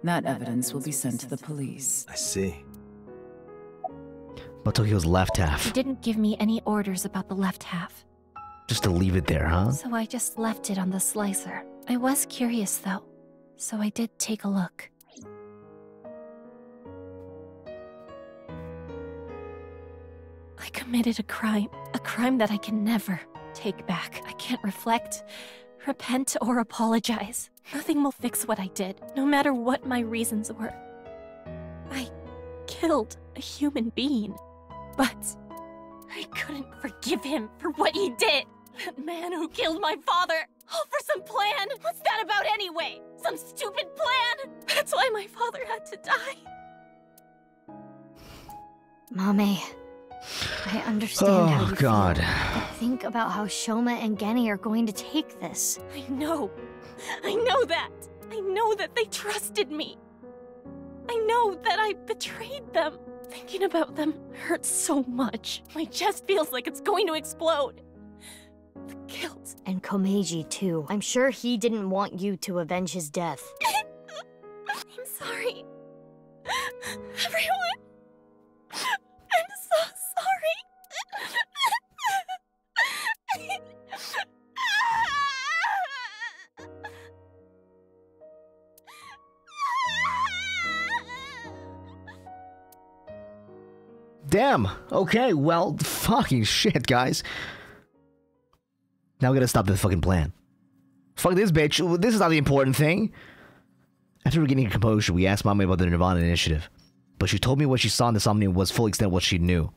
that evidence will be sent to the police. I see. But Tokyo's left half. you didn't give me any orders about the left half. Just to leave it there, huh? So I just left it on the slicer. I was curious though, so I did take a look. I committed a crime that I can never take back. I can't reflect, repent, or apologize. Nothing will fix what I did, no matter what my reasons were. I killed a human being, but I couldn't forgive him for what he did. That man who killed my father, all for some plan. What's that about anyway? Some stupid plan? That's why my father had to die. Mame, I understand how you God. feel. But think about how Shoma and Genny are going to take this. I know that. I know that they trusted me. I know that I betrayed them. Thinking about them hurts so much. My chest feels like it's going to explode. The guilt. And Komeiji, too. I'm sure he didn't want you to avenge his death. I'm sorry. Everyone. I'm so sorry. Damn. Okay, well, fucking shit, guys. Now we gotta stop the fucking plan. Fuck this bitch. This is not the important thing. After regaining composure, we asked Mame about the nirvanA initiative. But she told me what she saw in the Somnium was full extent what she knew.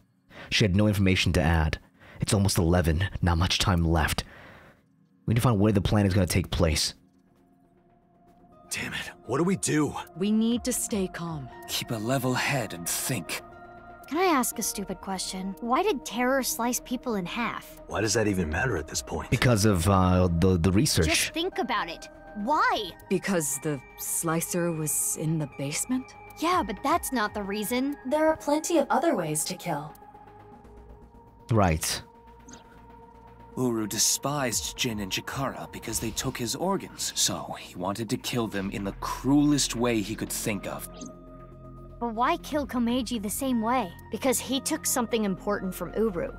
She had no information to add. It's almost 11. Not much time left. We need to find where the plan is gonna take place. Damn it. What do we do? We need to stay calm. Keep a level head and think. Can I ask a stupid question? Why did Terror slice people in half? Why does that even matter at this point? Because of the research. Just think about it. Why? Because the slicer was in the basement? Yeah, but that's not the reason. There are plenty of other ways to kill. Right. Uru despised Jin and Chikara because they took his organs, so he wanted to kill them in the cruelest way he could think of. But why kill Komeiji the same way? Because he took something important from Uru.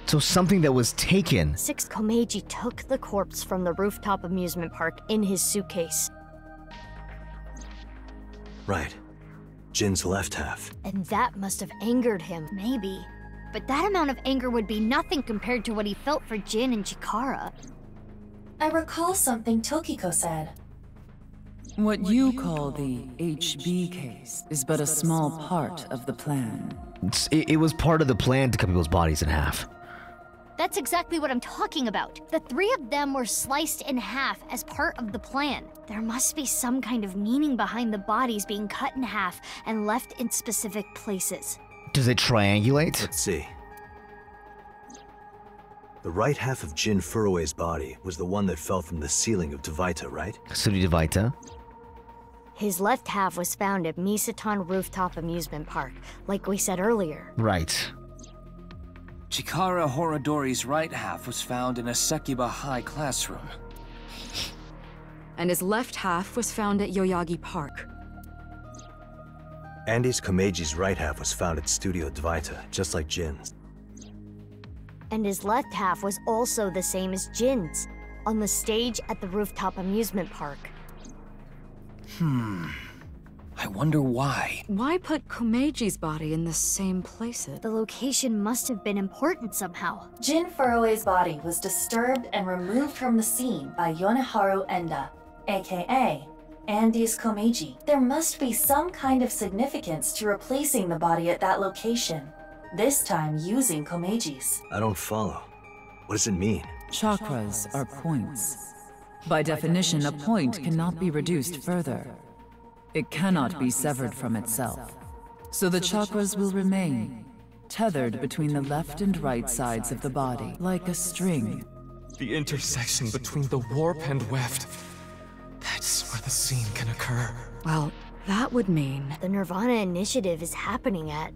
So something that was taken. 6 Komeiji took the corpse from the rooftop amusement park in his suitcase. Right. Jin's left half. And that must have angered him, maybe. But that amount of anger would be nothing compared to what he felt for Jin and Chikara. I recall something Tokiko said. What you call the HB case is but a small part of the plan. It was part of the plan to cut people's bodies in half. That's exactly what I'm talking about. The 3 of them were sliced in half as part of the plan. There must be some kind of meaning behind the bodies being cut in half and left in specific places. Does it triangulate? Let's see. The right half of Jin Furue's body was the one that fell from the ceiling of Dvaita, right? Studio Dvaita. His left half was found at Misaton Rooftop Amusement Park, like we said earlier. Right. Chikara Horodori's right half was found in a Sekiba High classroom. And his left half was found at Yoyagi Park. Andy's Komeiji's right half was found at Studio Dvaita, just like Jin's. And his left half was also the same as Jin's, on the stage at the Rooftop Amusement Park. I wonder why. Why put Komeiji's body in the same places? The location must have been important somehow. Jin Furue's body was disturbed and removed from the scene by Yoneharu Enda, aka Andy's Komeiji. There must be some kind of significance to replacing the body at that location, this time using Komeiji's. I don't follow. What does it mean? Chakras are points. By definition, a point cannot be reduced further. It cannot be severed from itself. So the chakras will remain, tethered between the left and right sides of the body, like a string. The intersection between the warp and weft. That's where the scene can occur. Well, that would mean... The nirvanA initiative is happening at...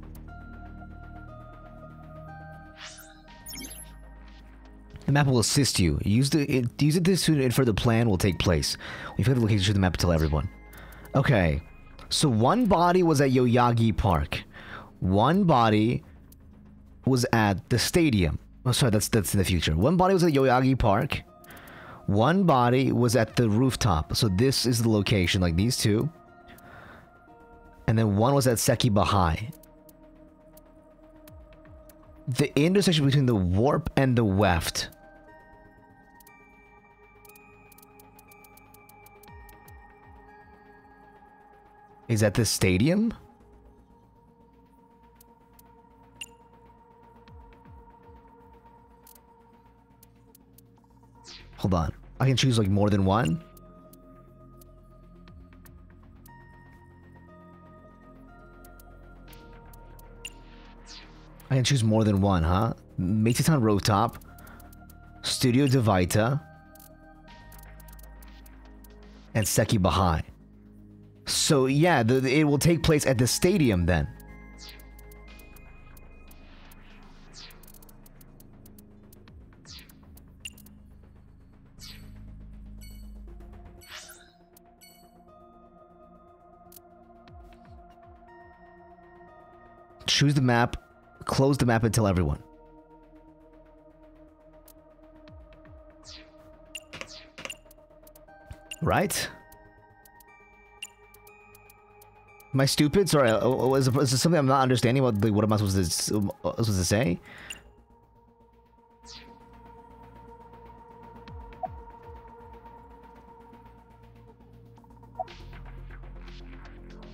The map will assist you. Use it this to infer the plan will take place. We've got the location to the map to tell everyone. Okay. So one body was at Yoyagi Park. One body was at the stadium. Oh, sorry, that's in the future. One body was at Yoyagi Park. One body was at the rooftop. So this is the location, like these two. And then one was at Sekiba High. The intersection between the warp and the weft. Is at the stadium? Hold on. I can choose like more than one? I can choose more than one, huh? Meititan Rooftop. Studio Devaita. And Sekiba High. So yeah, it will take place at the stadium then. Choose the map, close the map and tell everyone. Right? Am I stupid? Sorry, is there something I'm not understanding about? Like, what am I supposed to say?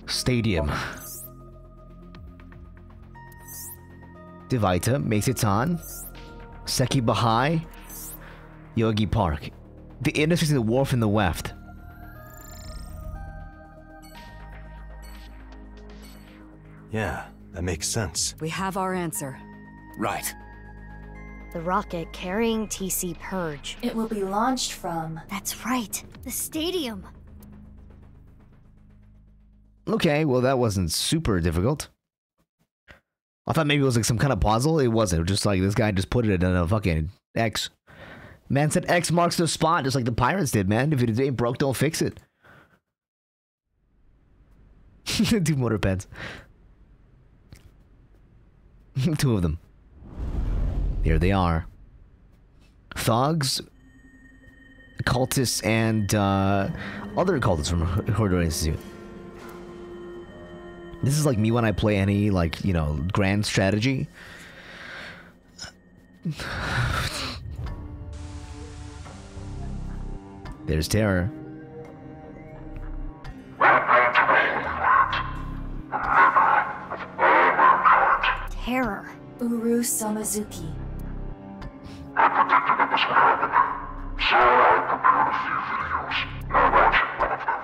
Stadium. Devaita, Meititan, Sekiba High, Yogi Park. The intersection of the wharf and the weft. Yeah, that makes sense. We have our answer. Right. The rocket carrying TC Purge. It will be launched from... That's right, the stadium. Okay, well that wasn't super difficult. I thought maybe it was like some kind of puzzle. It wasn't. It was just like this guy just put it in a fucking X. Man said X marks the spot, just like the pirates did, man. If it ain't broke, don't fix it. 2 motor pens. 2 of them. Here they are. Thugs, cultists, and other cultists from Hordor Institute. This is like me when I play any, like, you know, grand strategy. There's Terror. Terror. Uru Samazuki. I predicted it was happening, so I prepared a few videos. Now watching one of them.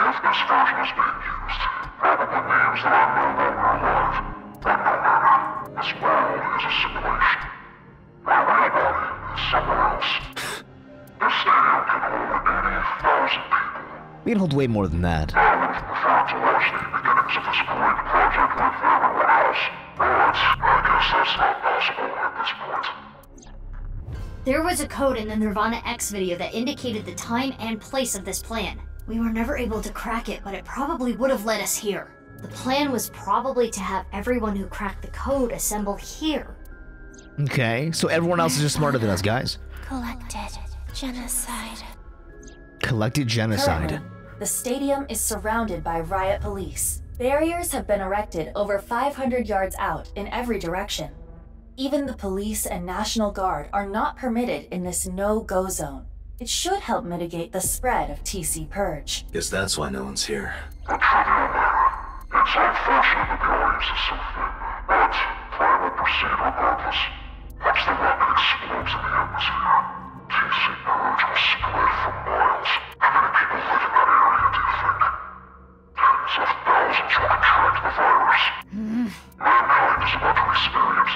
If this version is being used, probably means that I'm no longer alive, and no matter. This world is a simulation. My real body is somewhere else. This stadium can hold 80,000 people. We can hold way more than that. I would prefer to watch the beginnings of this great project with everyone else, but I guess that's not possible at this point. There was a code in the nirvanA X video that indicated the time and place of this plan. We were never able to crack it, but it probably would have led us here. The plan was probably to have everyone who cracked the code assemble here. Okay, so everyone else is just smarter than us, guys. Collected genocide. Collected genocide. Currently, the stadium is surrounded by riot police. Barriers have been erected over 500 yards out in every direction. Even the police and National Guard are not permitted in this no-go zone. It should help mitigate the spread of TC Purge. Guess that's why no one's here. The trivial matter. It's unfortunate that the audience is so thin, but plan will proceed regardless. Once the rocket explodes in the atmosphere, TC Purge will spread for miles. How many people live in that area, do you think? Tens of thousands will contract the virus. Mankind is about to experience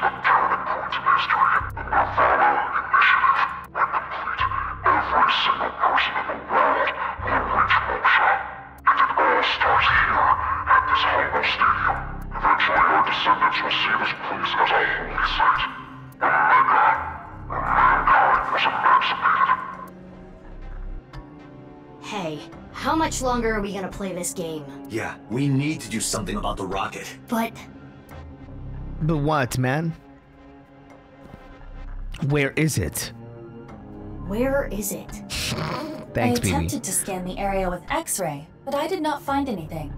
descendants will see this place as a holy site. When mankind was emancipated. Hey, how much longer are we gonna play this game? Yeah, we need to do something about the rocket. But what, man? Where is it? Where is it? Thanks, I baby. attempted to scan the area with X-ray, but I did not find anything.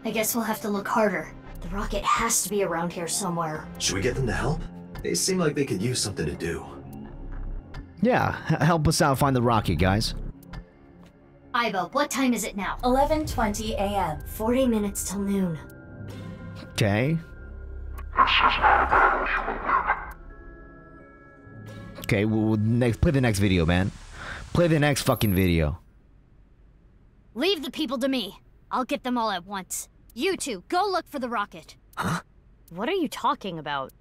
I guess we'll have to look harder. The rocket has to be around here somewhere. Should we get them to help? They seem like they could use something to do. Yeah, help us out find the rocket, guys. Iva, what time is it now? 11:20 a.m. 40 minutes till noon. Okay. Okay, we'll play the next video, man. Play the next fucking video. Leave the people to me. I'll get them all at once. You two, go look for the rocket. Huh? What are you talking about?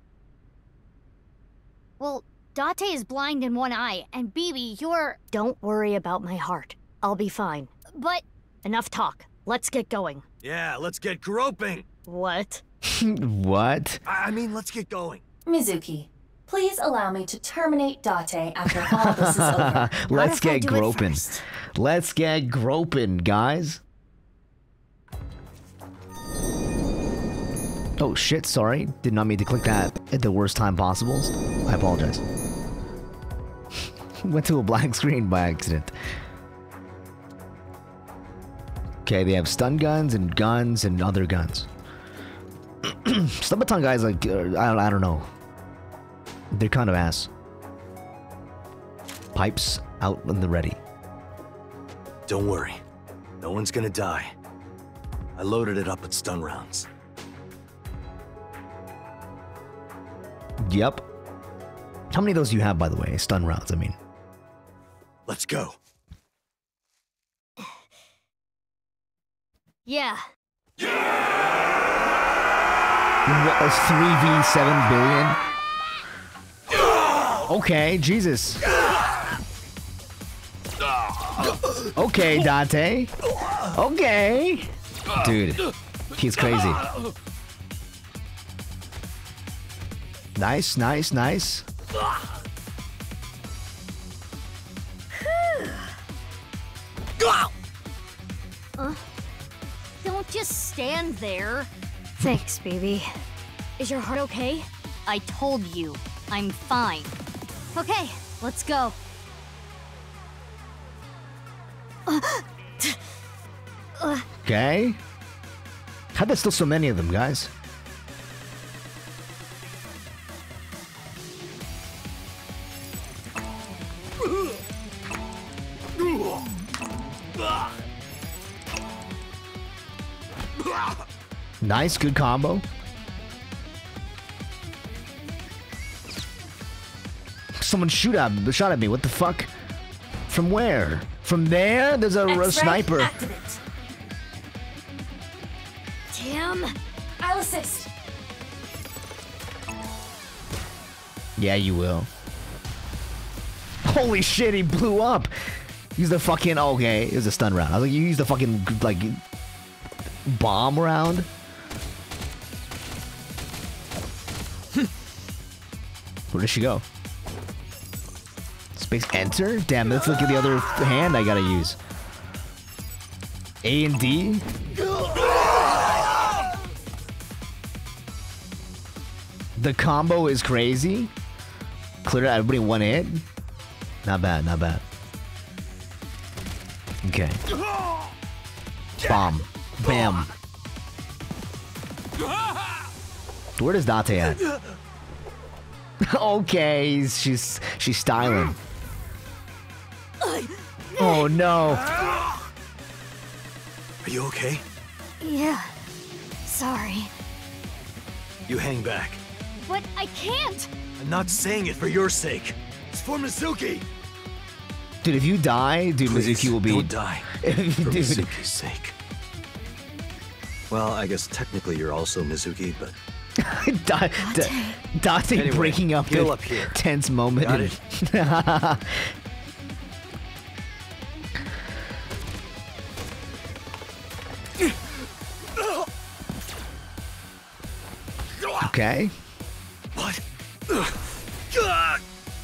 Well, Date is blind in one eye, and Bibi, you're... Don't worry about my heart. I'll be fine. But... Enough talk. Let's get going. Yeah, let's get groping. What? What? I mean, let's get going. Mizuki, please allow me to terminate Date after all this is over. Let's get groping. Let's get groping, guys. Oh shit, sorry. Did not mean to click that at the worst time possible. I apologize. Went to a blank screen by accident. Okay, they have stun guns and other guns. Stun baton guys, like, I don't know. They're kind of ass. Pipes out in the ready. Don't worry. No one's gonna die. I loaded it up with stun rounds. Yep. How many of those do you have, by the way? Stun rounds, I mean. Let's go. Yeah. What, a 3v7 billion? Okay, Jesus. Okay, Dante. Okay. Dude, he's crazy. Nice, nice, nice. Don't just stand there. Thanks, baby. Is your heart okay? I told you, I'm fine. Okay, let's go. Okay. How'd there still so many of them, guys? Nice, good combo. Someone shot at me. What the fuck? From where? From there? There's a sniper. Activate. Damn. I'll assist. Yeah, you will. Holy shit, he blew up. Use the fucking... Okay, it was a stun round. I was like, you used the fucking, like, bomb round? Where did she go? Space enter? Damn, let's look at the other hand I gotta use. A and D? The combo is crazy. Cleared out everybody in one hit. Not bad, not bad. Okay. Bomb. Bam. Where does Date at? Okay, she's styling. Oh no. Are you okay? Yeah. Sorry. You hang back. But I can't. I'm not saying it for your sake. It's for Mizuki. Dude, if you die, dude, Please, Mizuki will be... don't die. For Mizuki's sake. Well, I guess technically you're also Mizuki, but... Date anyway, breaking up heal the up here. tense moment. Got it? Okay. What?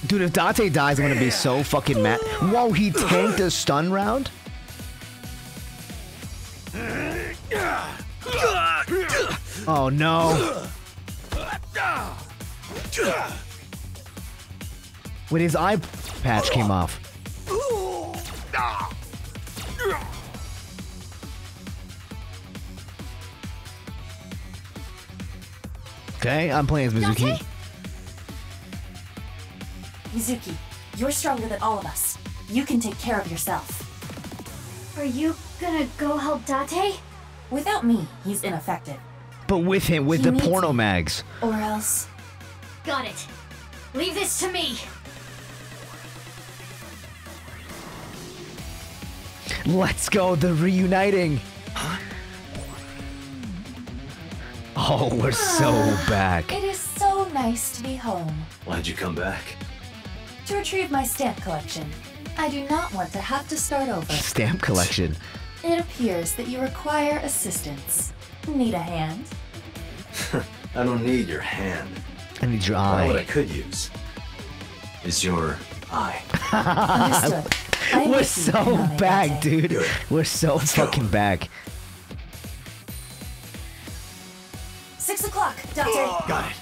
Dude, if Date dies, I'm gonna be so fucking mad. Whoa, he tanked a stun round? Oh no. When his eye patch came off. Okay, I'm playing as Mizuki. Date? Mizuki, you're stronger than all of us. You can take care of yourself. Are you gonna go help Date? Without me, he's ineffective. But with him, with the porno mags. Or else... Got it. Leave this to me. Let's go, the reuniting. Huh? Oh, we're so back. It is so nice to be home. Why'd you come back? To retrieve my stamp collection. I do not want to have to start over. Stamp collection. It appears that you require assistance. Need a hand? I don't need your hand. I need your eye. What I could use is your eye. Understood. We're so back, dude. Good. We're so fucking back. 6 o'clock, Date. Got it.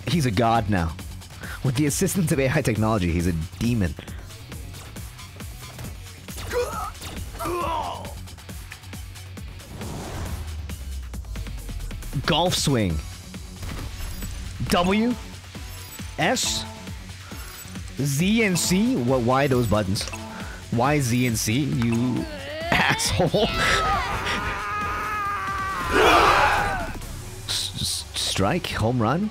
He's a god now. With the assistance of AI technology, he's a demon. Golf swing. W. S. Z and C? What? Why those buttons? Why Z and C? You asshole. Strike? Home run?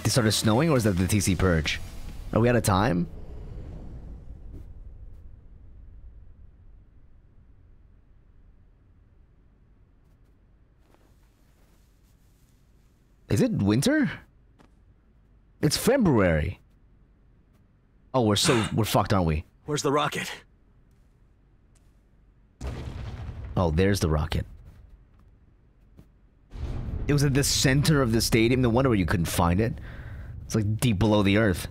It started snowing, or is that the TC purge? Are we out of time? Is it winter? It's February. Oh, we're fucked, aren't we? Where's the rocket? Oh, there's the rocket. It was at the center of the stadium. No wonder why you couldn't find it. It's like deep below the earth.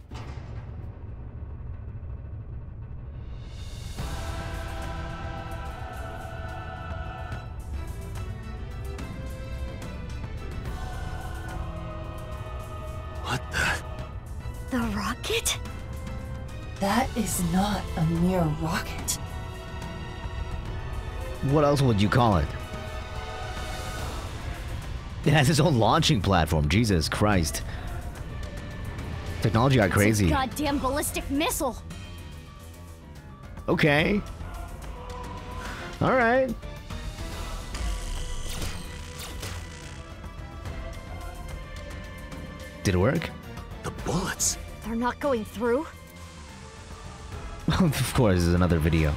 What the? The rocket? That is not a mere rocket. What else would you call it? It has its own launching platform. Jesus Christ. Technology got crazy. It's a goddamn ballistic missile. Okay. All right. Did it work? The bullets. They're not going through. Of course, this is another video.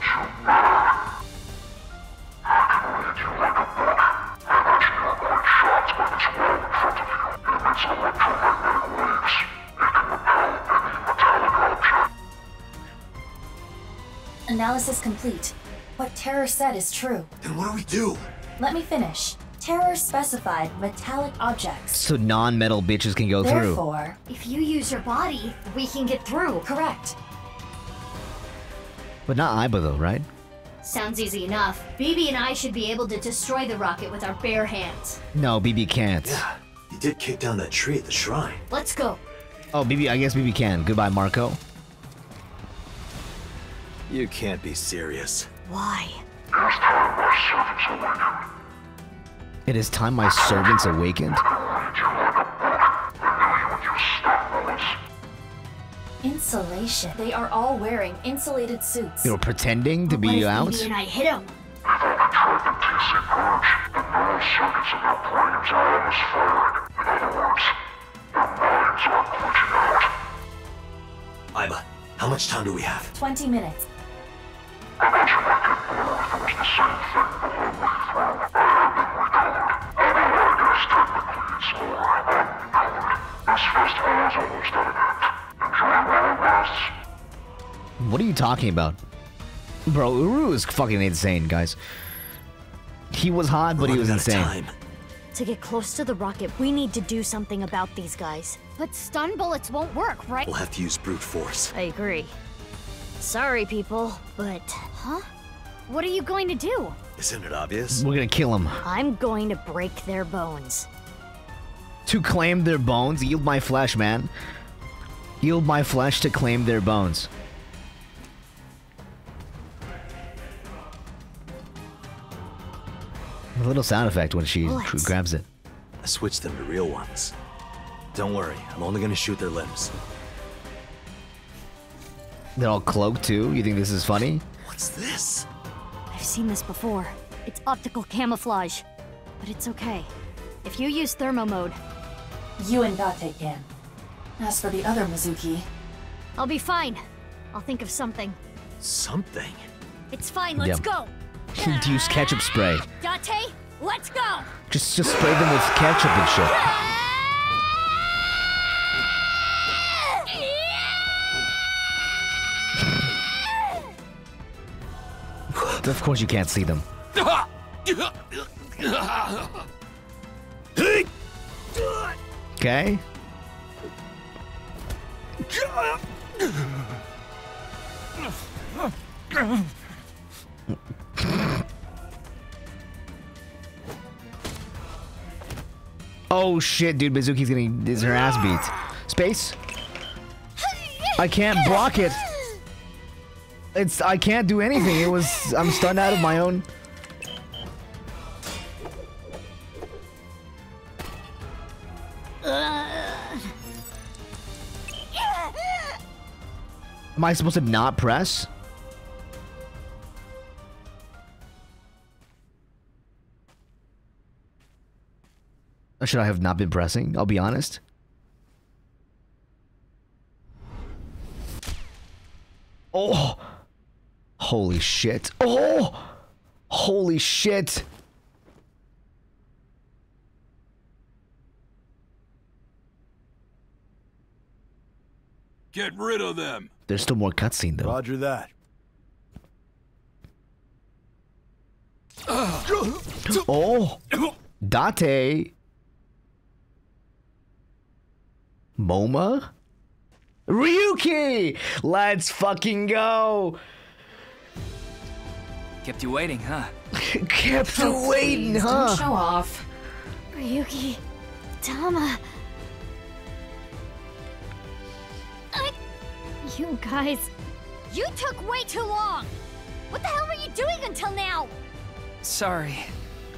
Analysis complete. What Terror said is true. Then what do we do? Let me finish. Terror specified metallic objects. So non-metal bitches can go through. Therefore, if you use your body, we can get through. Correct. But not Aiba though, right? Sounds easy enough. BB and I should be able to destroy the rocket with our bare hands. No, BB can't. Yeah, he did kick down that tree at the shrine. Let's go. Oh, BB, I guess BB can. Goodbye, Marco. You can't be serious. Why? It is time my servants awakened. Insulation. They are all wearing insulated suits. They were pretending to be out? BB and I hit him. Aiba, how much time do we have? 20 minutes. This festival is almost at an end. Enjoy while it lasts. What are you talking about? Bro, Uru is fucking insane, guys. He was hot, but he was insane. To get close to the rocket, we need to do something about these guys. But stun bullets won't work, right? We'll have to use brute force. I agree. Sorry, people, but... Huh? What are you going to do? Isn't it obvious? We're gonna kill him. I'm going to break their bones. To claim their bones? Yield my flesh, man. Yield my flesh to claim their bones. A little sound effect when she grabs it. I switched them to real ones. Don't worry, I'm only gonna shoot their limbs. They're all cloaked too? You think this is funny? What's this? I've seen this before. It's optical camouflage. But it's okay. If you use thermo mode... You and Date can. As for the other Mizuki... I'll be fine. I'll think of something. Something? It's fine, let's go! Use ketchup spray. Date, let's go! Just spray them with ketchup and shit. Of course you can't see them. Okay. Oh shit, dude, Mizuki's getting her ass beat. Space? I can't block it. I can't do anything. I'm stunned out of my own. Am I supposed to not press? Or should I have not been pressing? I'll be honest. Oh! Holy shit. Oh! Holy shit! Get rid of them. There's still more cutscene though. Roger that. Oh! Date! Moma? Ryuki! Let's fucking go! Kept you waiting, huh? Kept you waiting, huh? Don't show off. Ryuki, Tama. You guys, you took way too long. What the hell were you doing until now? Sorry.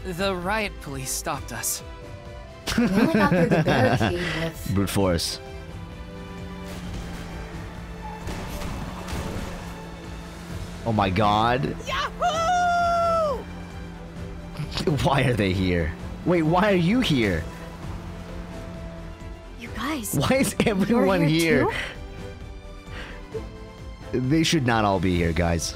The riot police stopped us. We only got through the barricade with... Brute force. Oh my god. Yahoo! Why are they here? Wait, why are you here? You guys. Why is everyone here? Too? They should not all be here, guys.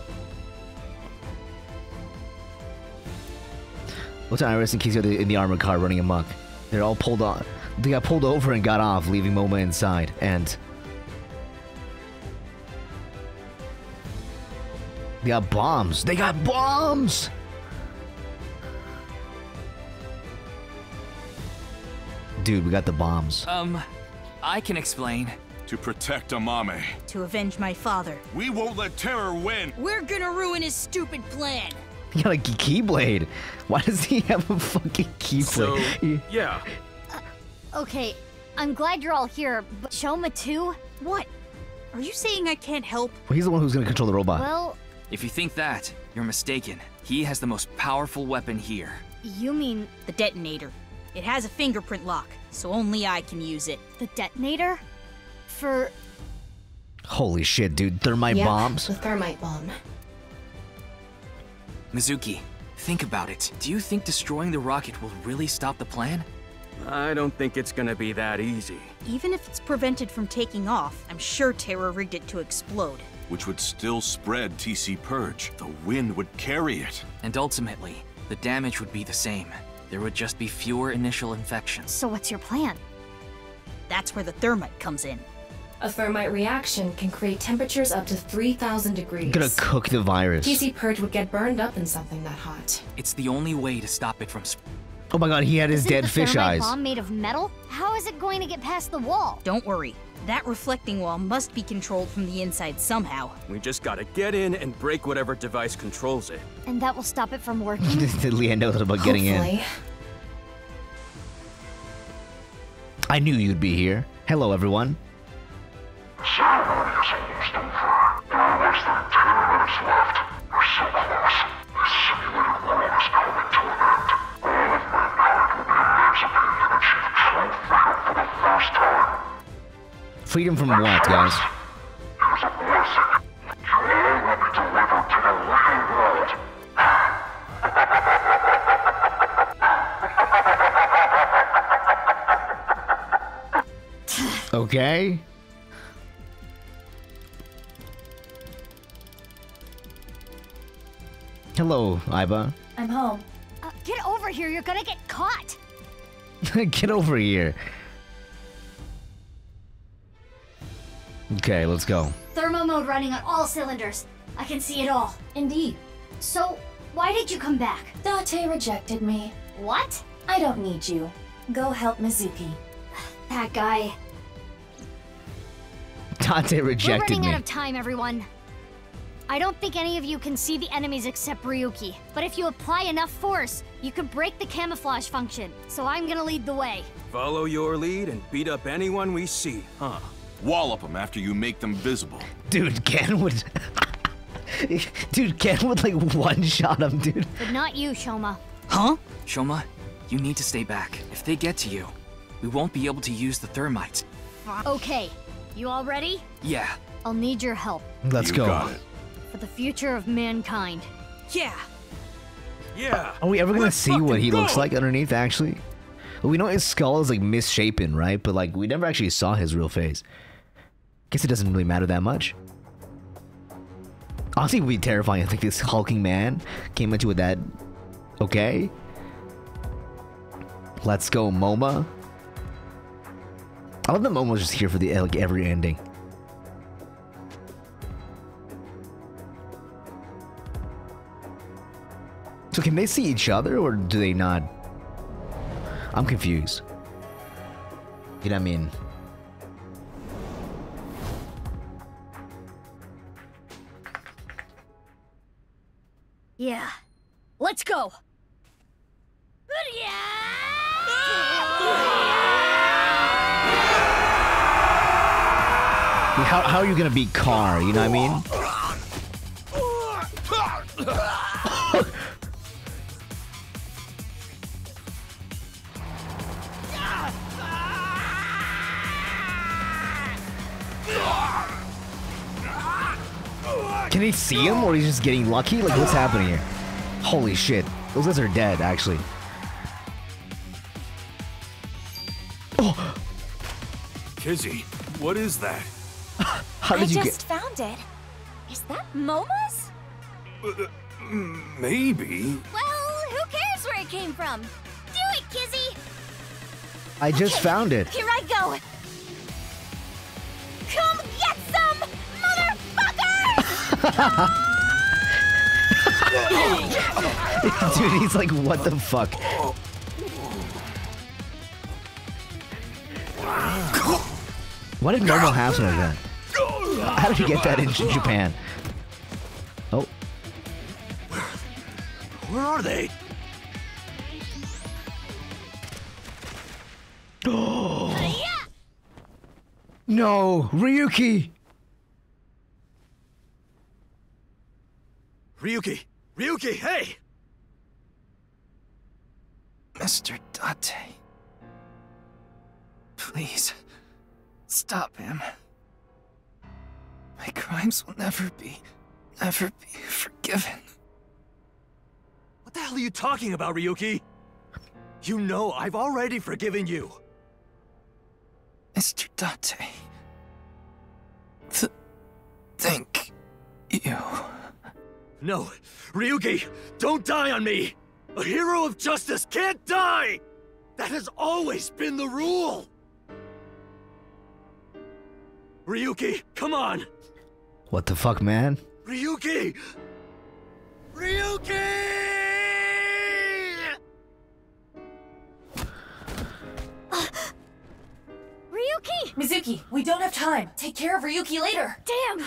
What's Iris and Casey in the armored car running amok? They're all pulled on. They got pulled over and got off, leaving Moma inside. And they got bombs. They got bombs. Dude, we got the bombs. I can explain. To protect Amame. To avenge my father. We won't let terror win. We're gonna ruin his stupid plan. He got a keyblade. Why does he have a fucking keyblade? So, yeah. Okay, I'm glad you're all here, but Shoma too? What? Are you saying I can't help? Well, he's the one who's gonna control the robot. Well... If you think that, you're mistaken. He has the most powerful weapon here. You mean... The detonator. It has a fingerprint lock, so only I can use it. The detonator? For... Holy shit, dude. Thermite bombs? the thermite bomb. Mizuki, think about it. Do you think destroying the rocket will really stop the plan? I don't think it's gonna be that easy. Even if it's prevented from taking off, I'm sure Terra rigged it to explode. Which would still spread TC Purge. The wind would carry it. And ultimately, the damage would be the same. There would just be fewer initial infections. So what's your plan? That's where the thermite comes in. A thermite reaction can create temperatures up to 3,000 degrees. I'm gonna cook the virus. TC Purge would get burned up in something that hot. It's the only way to stop it from Oh my god, he had his Isn't dead the fish thermite eyes. bomb made of metal? How is it going to get past the wall? Don't worry. That reflecting wall must be controlled from the inside somehow. We just gotta get in and break whatever device controls it. And that will stop it from working? Leanne knows about getting in. I knew you'd be here. Hello, everyone. The ceremony is almost over. There are less than 10 minutes left. We're so close. This simulated world is coming to an end. All of mankind will be emancipated and achieve true freedom for the first time. Freedom from what, guys? Here's a blessing. You all will be delivered to the real world. Okay. Hello, Iba. I'm home. Get over here, you're gonna get caught! Get over here. Okay, let's go. Thermo mode running on all cylinders. I can see it all. Indeed. So, why did you come back? Date rejected me. What? I don't need you. Go help Mizuki. That guy. Date rejected We're running me. out of time, everyone. I don't think any of you can see the enemies except Ryuki. But if you apply enough force, you can break the camouflage function. So I'm gonna lead the way. Follow your lead and beat up anyone we see, huh? Wallop them after you make them visible. Dude, Ken would... Dude, Ken would like one-shot him, dude. But not you, Shoma. Huh? Shoma, you need to stay back. If they get to you, we won't be able to use the thermites. Okay, you all ready? Yeah. I'll need your help. Let's go. Got it. For the future of mankind. Yeah. Yeah. Are we ever gonna Let's see what he fucking looks go. like underneath, actually? Well, we know his skull is like misshapen, right? But like, we never actually saw his real face. Guess it doesn't really matter that much. Honestly, it would be terrifying. I think this hulking man came into it that... Okay. Let's go, MoMA. I love that MoMA was just here for the like every ending. So can they see each other, or do they not? I'm confused. You know what I mean? Yeah. Let's go. How are you gonna beat Carr? You know what I mean? Can he see him, or he's just getting lucky? Like, what's happening here? Holy shit. Those guys are dead, actually. Oh! Kizzy, what is that? How did you I just found it. Is that Moma's? Maybe. Well, who cares where it came from? Do it, Kizzy! I just found it. Here I go! Come get some, motherfuckers! Dude, he's like, what the fuck? Why did Momo have something like that? How did he get that in Japan? Oh. Where are they? No, Ryuki! Ryuki! Ryuki, hey! Mr. Date. Please, stop him. My crimes will never be forgiven. What the hell are you talking about, Ryuki? You know I've already forgiven you. Mr. Date. Thank you. No, Ryuki, don't die on me! A hero of justice can't die! That has always been the rule! Ryuki, come on! What the fuck, man? Ryuki! Ryuki! Ryuki! Mizuki, we don't have time. Take care of Ryuki later. Damn!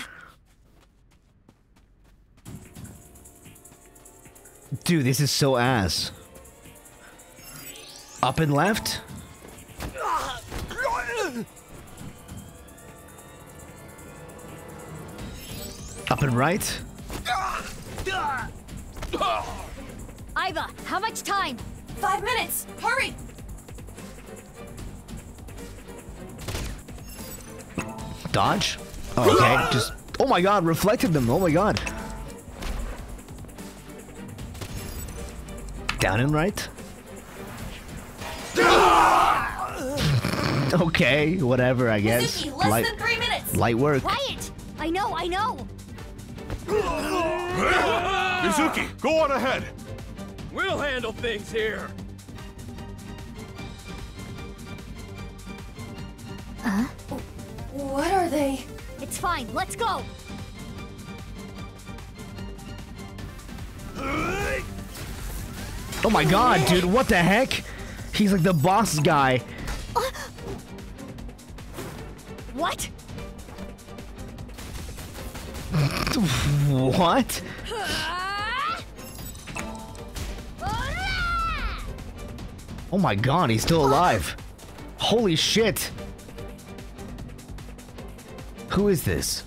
Dude, this is so ass. Up and left? Up and right? Iva, how much time? 5 minutes! Hurry! Dodge? Oh, okay, just... Oh my god, reflected them, oh my god. Down and right? Okay, whatever, I guess. Mizuki, less than 3 minutes! Light work. Quiet! I know! Mizuki, go on ahead! We'll handle things here. Huh? What are they? It's fine, let's go! Oh my god, dude, what the heck? He's like the boss guy. What? What? Oh my god, he's still alive. Holy shit. Who is this?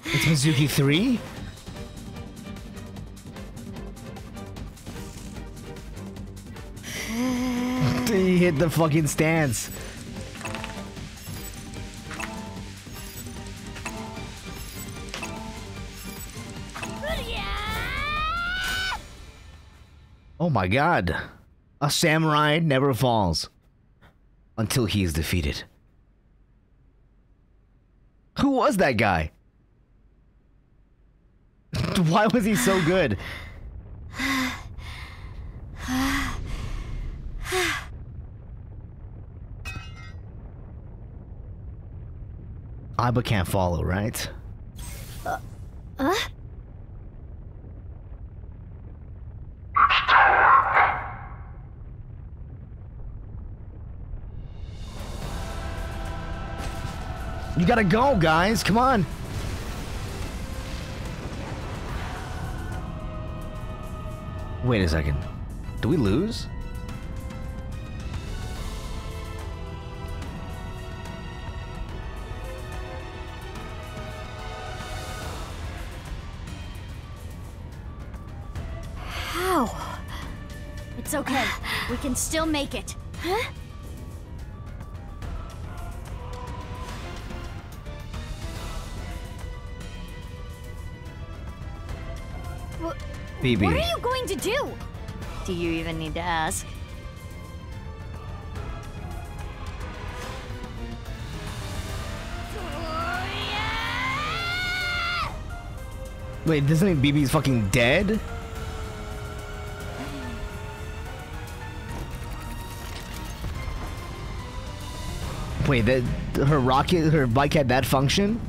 It's Mizuki 3? He hit the fucking stance. Oh my god. A samurai never falls until he is defeated. Who was that guy? Why was he so good? Iba can't follow, right? You gotta go, guys. Come on. Wait a second. Do we lose? How? It's okay. We can still make it. Huh? BB. What are you going to do? Do you even need to ask? Wait, doesn't mean BB's fucking dead? Wait, that her bike had that function?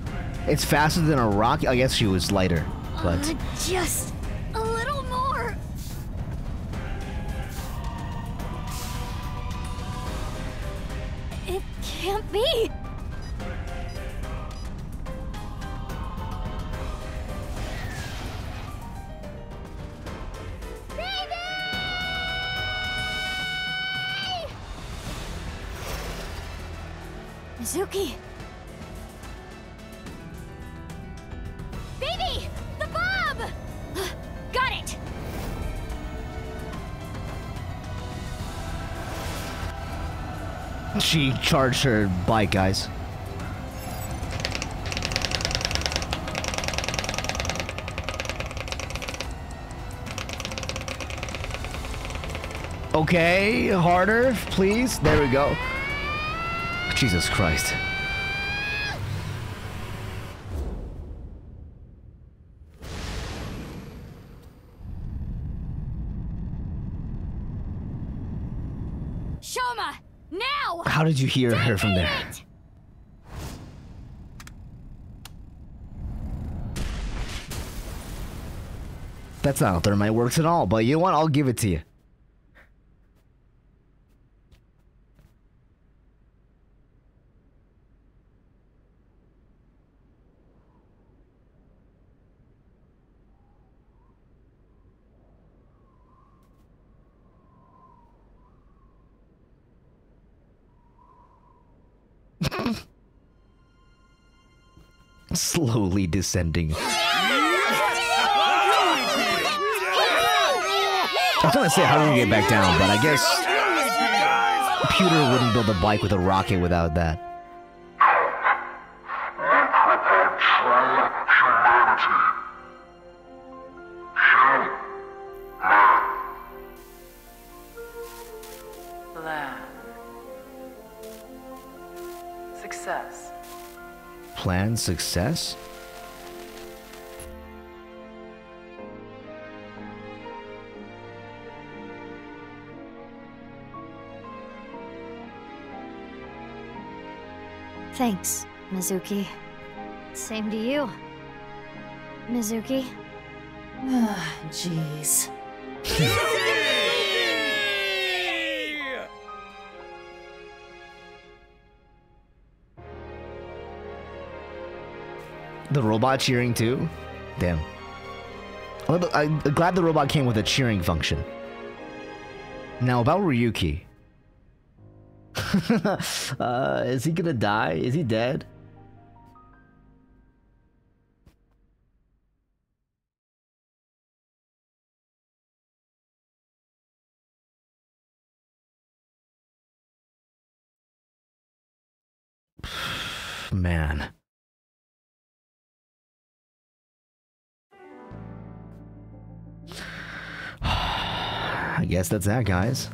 It's faster than a rocket? I guess she was lighter, but... Just a little more. It can't be. Mizuki! Baby! The bomb! Got it! She charged her bike, guys. Okay, harder, please. There we go. Jesus Christ. Shoma! Now! How did you hear her from there? That's not how thermite works at all, but you know what? I'll give it to you. Slowly descending. I was gonna say, how do we get back down? But I guess Pewter wouldn't build a bike with a rocket without that. Plan. Success. Plan success? Thanks, Mizuki. Same to you, Mizuki. Ah, jeez. The robot cheering too? Damn. I'm glad the robot came with a cheering function. Now about Ryuki. Is he gonna die? Is he dead? Man. I guess that's that, guys.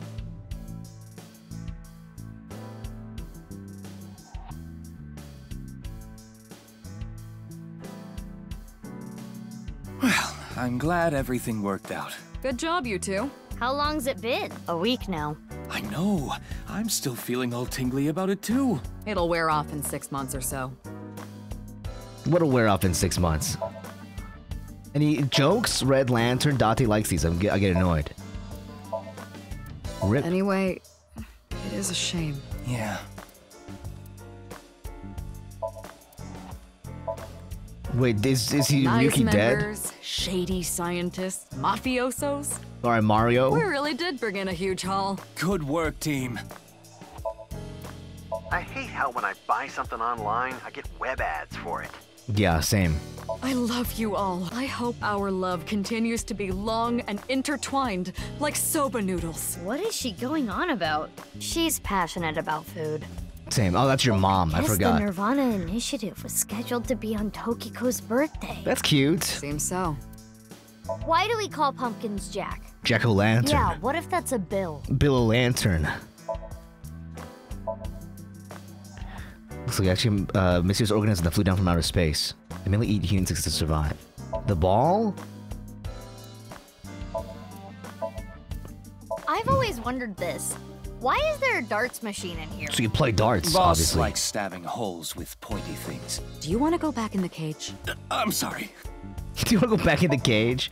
Well, I'm glad everything worked out. Good job, you two. How long's it been? A week now. I know. I'm still feeling all tingly about it too. It'll wear off in 6 months or so. What'll wear off in 6 months? Any jokes? Red Lantern, Date likes these. I get annoyed. Rip. Anyway, it is a shame. Yeah. Wait, is he Nice Ryuki dead? members, shady scientists, mafiosos. Alright, Mario. We really did bring in a huge haul. Good work, team. I hate how when I buy something online, I get web ads for it. Yeah, same. I love you all. I hope our love continues to be long and intertwined, like soba noodles. What is she going on about? She's passionate about food. Same. Oh, that's your mom. I forgot. The nirvanA initiative was scheduled to be on Tokiko's birthday. That's cute. Seems so. Why do we call pumpkins Jack? Jack-o'-lantern. Yeah, what if that's a Bill? Bill-o'-lantern. Looks like actually mysterious organism that flew down from outer space. They mainly eat human insects to survive. The ball? I've always wondered this. Why is there a darts machine in here? So you play darts, Boss obviously. likes stabbing holes with pointy things. Do you want to go back in the cage? I'm sorry. Do you want to go back in the cage?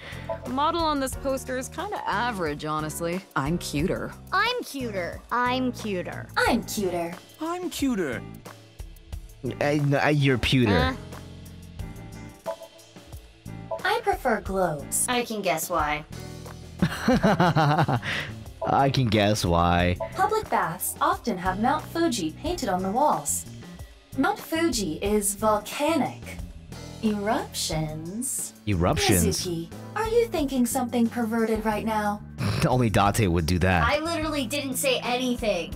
Model on this poster is kind of average, honestly. I'm cuter. I'm cuter. I'm cuter. I'm cuter. I'm cuter. You're pewter. I prefer globes. I can guess why. I can guess why. Public baths often have Mount Fuji painted on the walls. Mount Fuji is volcanic. Eruptions. Eruptions? Mizuki, are you thinking something perverted right now? Only Date would do that. I literally didn't say anything.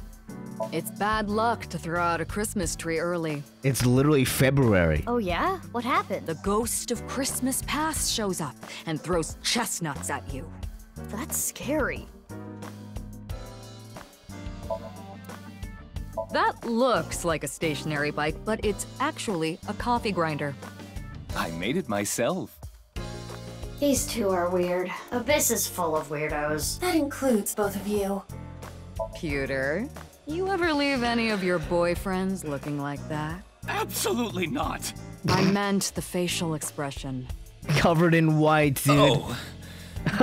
It's bad luck to throw out a Christmas tree early. It's literally February. Oh yeah? What happened? The ghost of Christmas past shows up and throws chestnuts at you. That's scary. That looks like a stationary bike, but it's actually a coffee grinder. I made it myself. These two are weird. Abyss is full of weirdos. That includes both of you. Pewter, you ever leave any of your boyfriends looking like that? Absolutely not. I meant the facial expression. Covered in white, dude. Oh,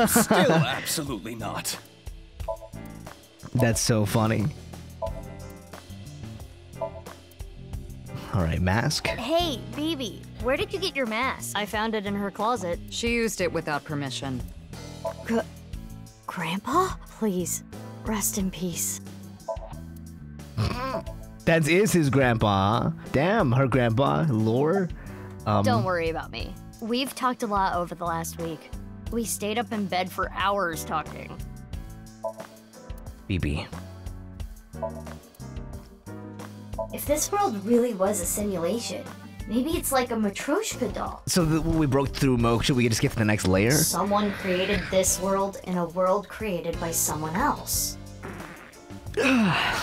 Still absolutely not. That's so funny. Alright, mask. Hey, Bibi, where did you get your mask? I found it in her closet. She used it without permission. Grandpa? Please, rest in peace. That is his grandpa. Damn, her grandpa, Lore. Don't worry about me. We've talked a lot over the last week. We stayed up in bed for hours talking. Bibi. If this world really was a simulation, maybe it's like a Matryoshka doll. So we broke through Moksha, we can just get to the next layer? Someone created this world in a world created by someone else.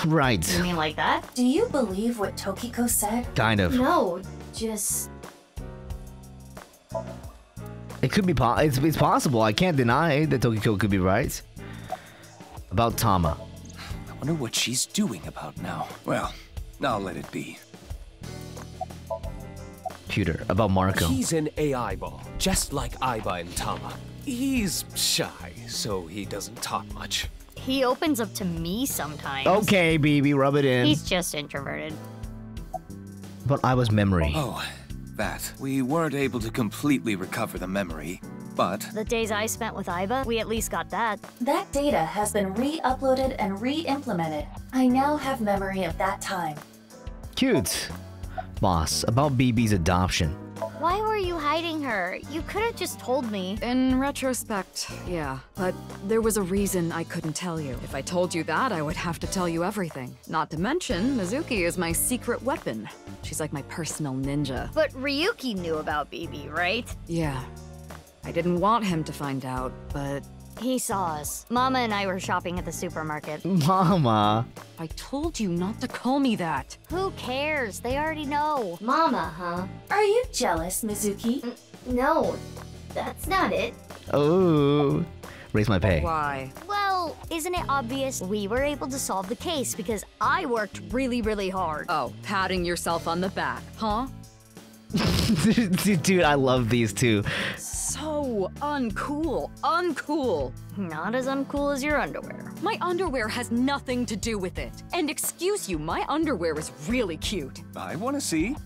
Right. You mean like that? Do you believe what Tokiko said? Kind of. No, just... It could be it's possible. I can't deny that Tokiko could be right. About Tama. I wonder what she's doing about now. Well, I'll let it be. Computer. About Marco. He's an AI ball, just like Aiba and Tama. He's shy, so he doesn't talk much. He opens up to me sometimes. Okay, Bibi, rub it in. He's just introverted. But I was memory. Oh, that. We weren't able to completely recover the memory, but... The days I spent with Aiba, we at least got that. That data has been re-uploaded and re-implemented. I now have memory of that time. Cute. Boss, about Bibi's adoption. Why were you hiding her? You could have just told me. In retrospect, yeah. But there was a reason I couldn't tell you. If I told you that, I would have to tell you everything. Not to mention, Mizuki is my secret weapon. She's like my personal ninja. But Ryuki knew about Bibi, right? Yeah. I didn't want him to find out, but... He saw us. Mama and I were shopping at the supermarket. Mama. I told you not to call me that. Who cares? They already know. Mama, huh? Are you jealous, Mizuki? No, that's not it. Oh. Raise my pay. Why? Well, isn't it obvious? We were able to solve the case because I worked really, really hard. Oh, patting yourself on the back, huh? Dude, I love these two. So uncool. Uncool. Not as uncool as your underwear. My underwear has nothing to do with it. And excuse you, my underwear is really cute. I want to see.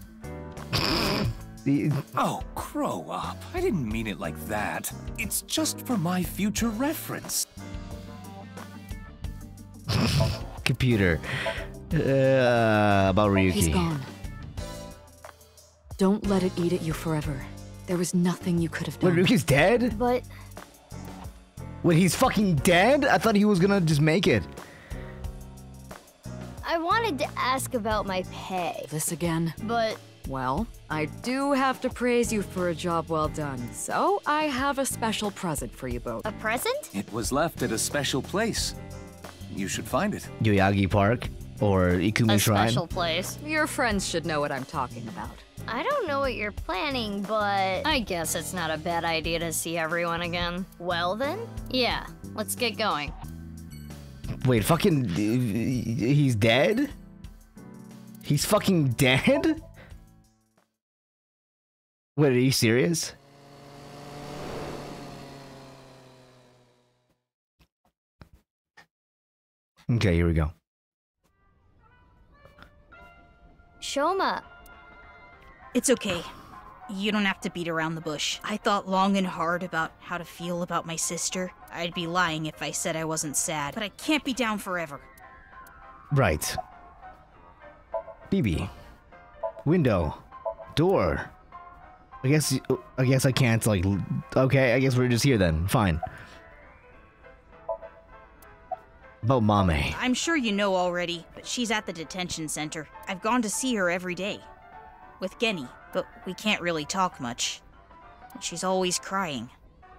Oh, grow up. I didn't mean it like that. It's just for my future reference. Computer. About Ryuki. He's gone. Don't let it eat at you forever. There was nothing you could have done. Wait, Ryuki's dead? But... Wait, he's fucking dead? I thought he was gonna just make it. I wanted to ask about my pay. This again? But... Well, I do have to praise you for a job well done, so I have a special present for you both. A present? It was left at a special place. You should find it. Yoyagi Park? Or Ikumi Shrine? A special place. Your friends should know what I'm talking about. I don't know what you're planning, but I guess it's not a bad idea to see everyone again. Well then, yeah, let's get going. Wait, fucking... He's dead? He's fucking dead? Wait, are you serious? Okay, here we go. Shoma. It's okay. You don't have to beat around the bush. I thought long and hard about how to feel about my sister. I'd be lying if I said I wasn't sad, but I can't be down forever. Right. Bibi. Window. Door. I guess I can't, like... Okay, I guess we're just here then. Fine. About Mame. I'm sure you know already, but she's at the detention center. I've gone to see her every day. With Genny, but we can't really talk much. She's always crying.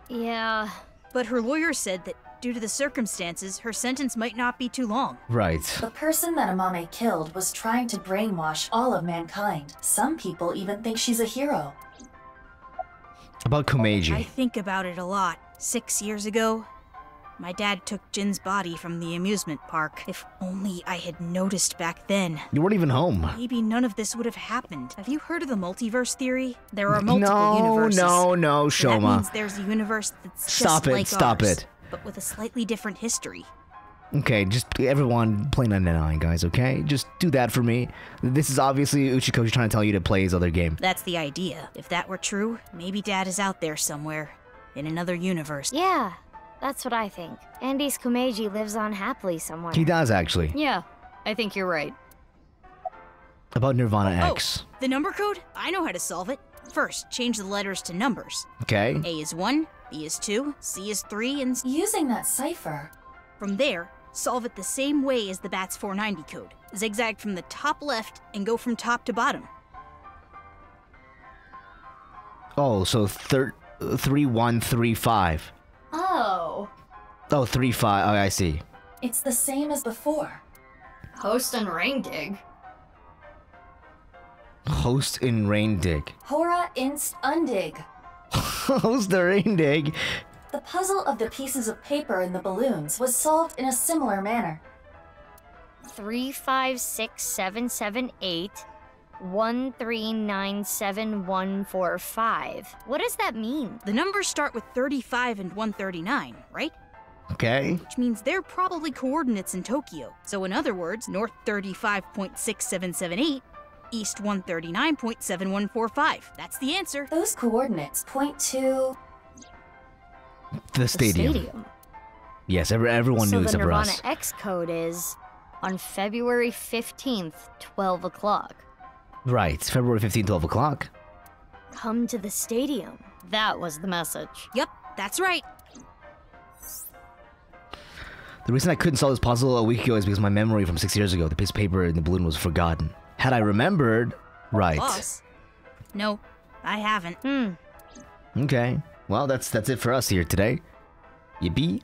Yeah. But her lawyer said that due to the circumstances, her sentence might not be too long. Right. The person that Amame killed was trying to brainwash all of mankind. Some people even think she's a hero. About Komeiji. I think about it a lot. 6 years ago, My dad took Jin's body from the amusement park. If only I had noticed back then. You weren't even home. Maybe none of this would have happened. Have you heard of the multiverse theory? There are multiple universes. No, That Shoma. means there's a universe that's Stop just it, like stop ours, it. but with a slightly different history. Okay, just everyone play 99, guys, okay? Just do that for me. This is obviously Uchikoshi trying to tell you to play his other game. That's the idea. If that were true, maybe Dad is out there somewhere, in another universe. Yeah, that's what I think. Andy's Kumeiji lives on happily somewhere. He does, actually. Yeah, I think you're right. About nirvanA X. The number code? I know how to solve it. First, change the letters to numbers. Okay. A is 1, B is 2, C is 3, and... Using that cipher. From there, solve it the same way as the BATS 490 code. Zigzag from the top left and go from top to bottom. Oh, so 3135. Oh. Oh, 35. Oh, I see. It's the same as before. Host and Rain Dig. Host in Rain Dig. Hora inst undig. Host the Rain Dig. The puzzle of the pieces of paper in the balloons was solved in a similar manner. 3567781397145. 1397145. What does that mean? The numbers start with 35 and 139, right? Okay. Which means they're probably coordinates in Tokyo. So in other words, north 35.6778, east 139.7145. That's the answer. Those coordinates point to... The stadium. Yes, everyone knew except for us. So the nirvanA X code is on February 15th, 12 o'clock. Right, February 15th, 12 o'clock. Come to the stadium. That was the message. Yep, that's right. The reason I couldn't solve this puzzle a week ago is because my memory from 6 years ago, the piece of paper in the balloon, was forgotten. Had I remembered, right. Boss? No, I haven't. Okay, well, that's it for us here today. Yippee.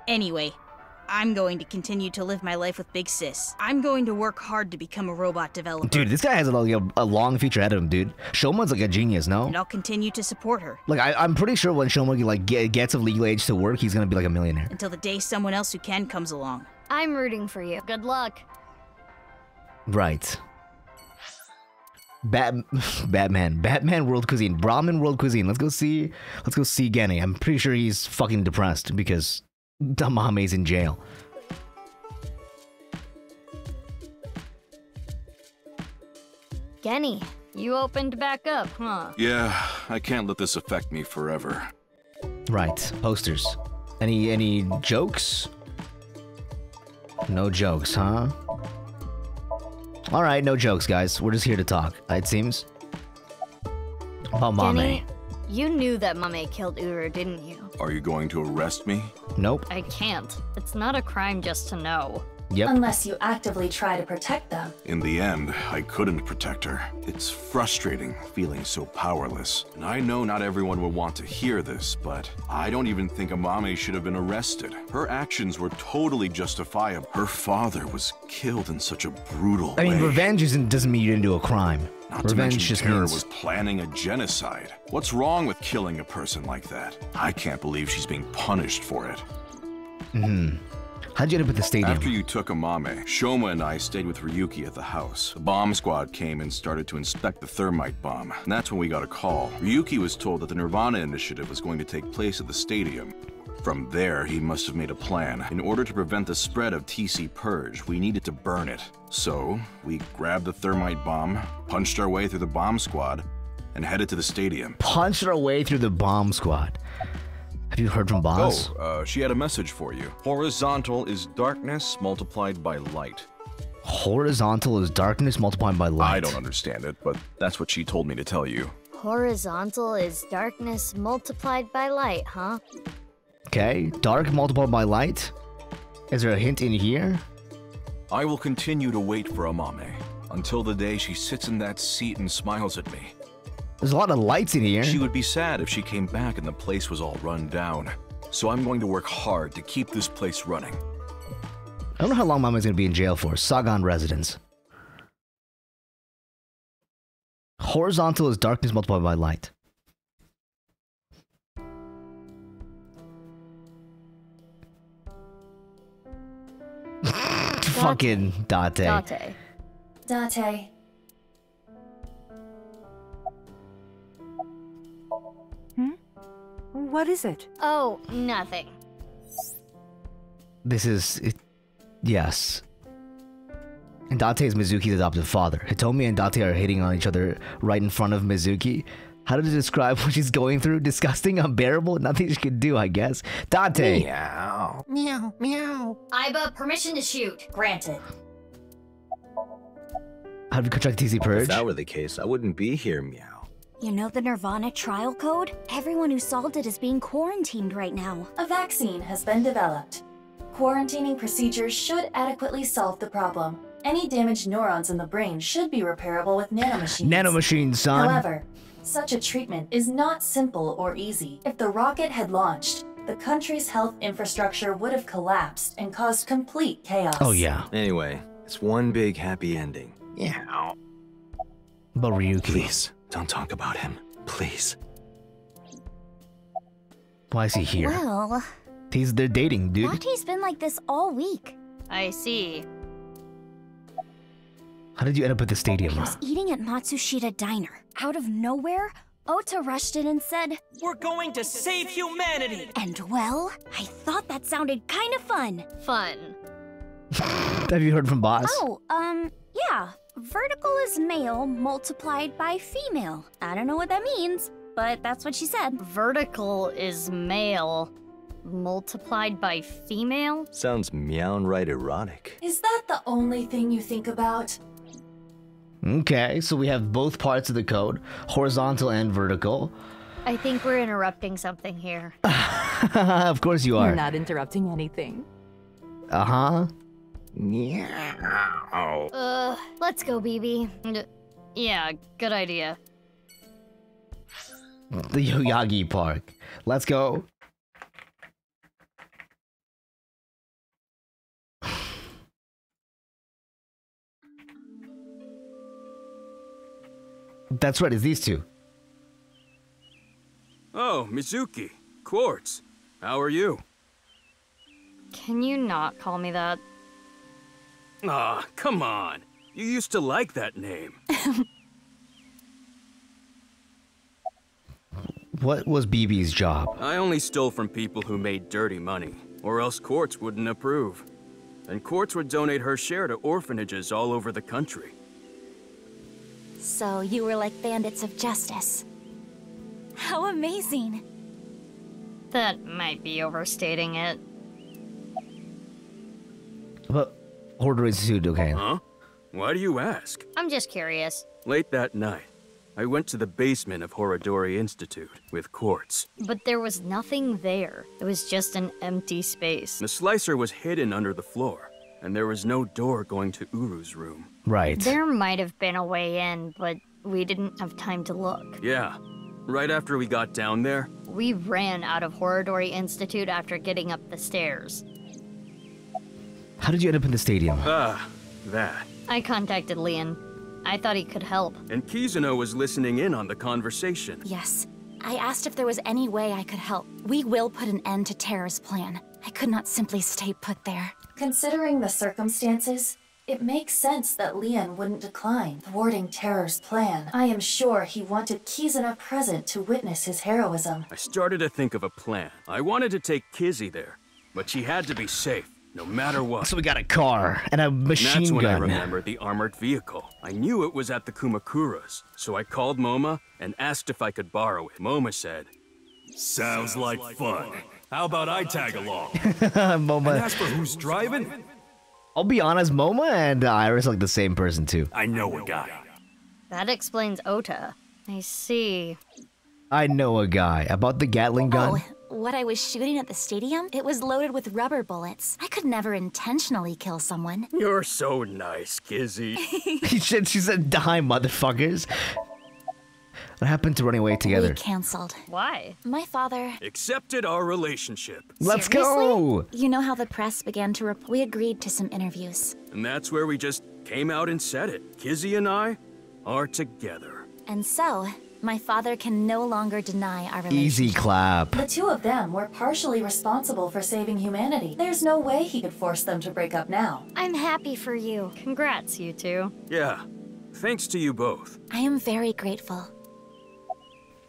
Anyway, I'm going to continue to live my life with Big Sis. I'm going to work hard to become a robot developer. Dude, this guy has a long future ahead of him, dude. Shoma's like a genius, no? And I'll continue to support her. Like, I'm pretty sure when Shoma gets of legal age to work, he's gonna be like a millionaire. Until the day someone else who can comes along. I'm rooting for you. Good luck. Right. Batman World Cuisine. Brahmin World Cuisine. Let's go see Genny. I'm pretty sure he's fucking depressed because Damame's in jail. Genny, you opened back up, huh? Yeah, I can't let this affect me forever. Right. Posters. Any jokes? No jokes, huh? Alright, no jokes, guys. We're just here to talk, it seems. About Mame. You knew that Mame killed Uru, didn't you? Are you going to arrest me? Nope. I can't. It's not a crime just to know. Yep. Unless you actively try to protect them. In the end, I couldn't protect her. It's frustrating feeling so powerless. And I know not everyone will want to hear this, but I don't even think Amame should have been arrested. Her actions were totally justifiable. Her father was killed in such a brutal way. I mean, revenge doesn't mean you didn't do a crime. Not Revenge to mention just Terra means... was planning a genocide. What's wrong with killing a person like that? I can't believe she's being punished for it. How'd you end up at the stadium? After you took Amame, Shoma and I stayed with Ryuki at the house. A bomb squad came and started to inspect the thermite bomb, and that's when we got a call. Ryuki was told that the nirvanA initiative was going to take place at the stadium. From there, he must have made a plan. In order to prevent the spread of TC Purge, we needed to burn it. So, we grabbed the thermite bomb, punched our way through the bomb squad, and headed to the stadium. Punched our way through the bomb squad. Have you heard from Boss? Oh, she had a message for you. Horizontal is darkness multiplied by light. Horizontal is darkness multiplied by light. I don't understand it, but that's what she told me to tell you. Horizontal is darkness multiplied by light, huh? Okay, dark multiplied by light? Is there a hint in here? I will continue to wait for Amame until the day she sits in that seat and smiles at me. There's a lot of lights in here. She would be sad if she came back and the place was all run down. So I'm going to work hard to keep this place running. I don't know how long Mama's gonna be in jail for. Sagan residence. Horizontal is darkness multiplied by light. Fucking Date. Date. Date. What is it? Oh, nothing. This is... yes. And Date is Mizuki's adopted father. Hitomi and Date are hitting on each other right in front of Mizuki. How did it describe what she's going through? Disgusting, unbearable, nothing she can do, I guess. Date! Meow. Meow, meow. Aiba, permission to shoot. Granted. How did we contract TC Purge? If that were the case, I wouldn't be here, meow. You know the nirvanA trial code? Everyone who solved it is being quarantined right now. A vaccine has been developed. Quarantining procedures should adequately solve the problem. Any damaged neurons in the brain should be repairable with nanomachines. Nanomachines, son. However, such a treatment is not simple or easy. If the rocket had launched, the country's health infrastructure would have collapsed and caused complete chaos. Oh, yeah. Anyway, it's one big happy ending. Yeah. But Ryuki. Please, don't talk about him. Please. Why is he here? Well... They're dating, dude. Nati's been like this all week. I see. How did you end up at the stadium? I was eating at Matsushita Diner. Out of nowhere, Ota rushed in and said, "We're going to save humanity!" And well, I thought that sounded kind of fun. Fun. Have you heard from Boss? Oh, yeah. Vertical is male multiplied by female. I don't know what that means, but that's what she said. Vertical is male multiplied by female? Sounds meow-right erotic. Is that the only thing you think about? Okay, so we have both parts of the code, horizontal and vertical. I think we're interrupting something here. Of course you are. You're not interrupting anything. Uh-huh. Meow. Let's go, BB. Yeah, good idea. The Yoyagi Park. Let's go. That's right, it's these two. Oh, Mizuki. Quartz. How are you? Can you not call me that? Ah, come on. You used to like that name. What was BB's job? I only stole from people who made dirty money, or else Quartz wouldn't approve. And Quartz would donate her share to orphanages all over the country. So you were like bandits of justice. How amazing. That might be overstating it. But Order Institute, okay. Huh? Why do you ask? I'm just curious. Late that night, I went to the basement of Horodori Institute with Quartz. But there was nothing there. It was just an empty space. The slicer was hidden under the floor, and there was no door going to Uru's room. Right. There might have been a way in, but we didn't have time to look. Yeah. Right after we got down there, we ran out of Horodori Institute after getting up the stairs. How did you end up in the stadium? That. I contacted Leon. I thought he could help. And Kizuno was listening in on the conversation. Yes. I asked if there was any way I could help. We will put an end to Terror's plan. I could not simply stay put there. Considering the circumstances, it makes sense that Leon wouldn't decline thwarting Terror's plan. I am sure he wanted Kizuno present to witness his heroism. I started to think of a plan. I wanted to take Kizzy there, but she had to be safe, no matter what. So we got a car and a machine That's gun. when I remembered the armored vehicle. I knew it was at the Kumakuras, so I called Moma and asked if I could borrow it. Moma said, "Sounds like fun. How about I tag along?" Moma. And as for who's driving? I'll be honest, Moma and Iris are like the same person too. I know a guy. That explains Ota. I see. I know a guy. About the Gatling gun? Oh, what I was shooting at the stadium? It was loaded with rubber bullets. I could never intentionally kill someone. "You're so nice, Kizzy." She said, "Die, motherfuckers." What happened to running away together? We canceled. Why? My father... accepted our relationship. Let's Seriously? go! You know how the press began to we agreed to some interviews. And that's where we just came out and said it. Kizzy and I are together. And so, My father can no longer deny our relationship. Easy clap. The two of them were partially responsible for saving humanity. There's no way he could force them to break up now. I'm happy for you. Congrats, you two. Yeah, thanks to you both. I am very grateful.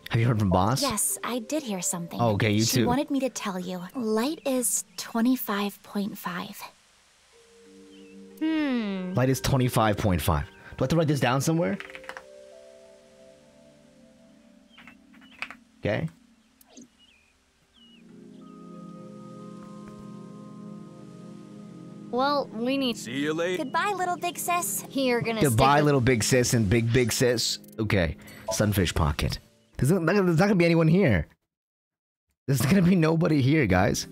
Have you heard from Boss? Yes, I did hear something. Oh, okay, you She too. wanted me to tell you. Light is 25.5. Light is 25.5. Do I have to write this down somewhere? Okay. Well, we need. See you later. Goodbye, little big sis. You're gonna. Goodbye, little big sis and big sis. Okay. Sunfish pocket. There's not gonna be anyone here. There's gonna be nobody here, guys.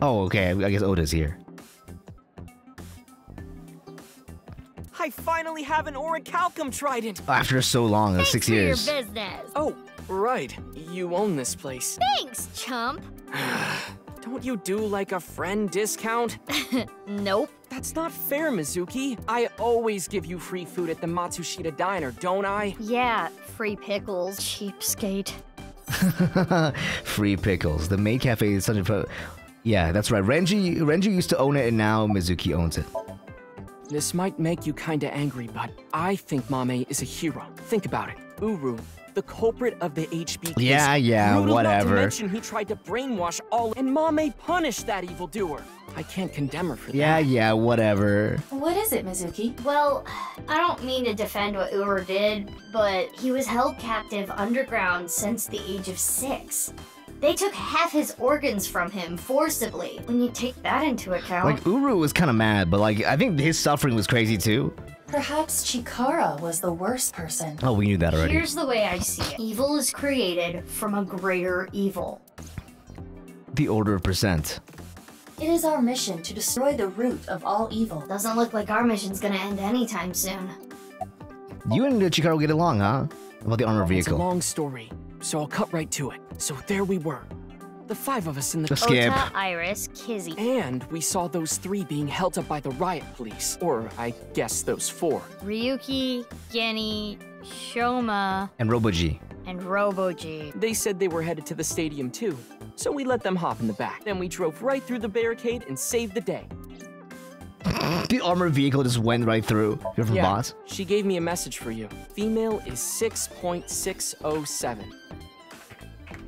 Oh, okay. I guess Oda's here. I finally have an orichalcum trident. After so long, 6 years. For your business. Oh, right. You own this place. Thanks, chump. Don't you do like a friend discount? Nope. That's not fair, Mizuki. I always give you free food at the Matsushita Diner, don't I? Yeah, free pickles, cheapskate. Free pickles. The maid cafe is such a. Yeah, that's right. Renji used to own it, and now Mizuki owns it. This might make you kinda angry, but I think Mame is a hero. Think about it. Uru, the culprit of the HB case. Yeah, brutal whatever. Not to mention he tried to brainwash all, and Mame punished that evildoer. I can't condemn her for that. Yeah, whatever. What is it, Mizuki? Well, I don't mean to defend what Uru did, but he was held captive underground since the age of 6. They took half his organs from him forcibly. When you take that into account. Like, Uru was kind of mad, but like, I think his suffering was crazy too. Perhaps Chikara was the worst person. Oh, we knew that already. Here's the way I see it. Evil is created from a greater evil. The order of percent. It is our mission to destroy the root of all evil. Doesn't look like our mission's gonna end anytime soon. You and Chikara get along, huh? About the armored It's a vehicle. long story, so I'll cut right to it. So there we were. The 5 of us in the Just skip. Ota, Iris, Kizzy. And we saw those 3 being held up by the riot police. Or, I guess, those 4. Ryuki, Genny, Shoma, And Roboji. and Roboji. They said they were headed to the stadium too, so we let them hop in the back. Then we drove right through the barricade and saved the day. The armored vehicle just went right through. You're from Boss? She gave me a message for you. Female is 6.607.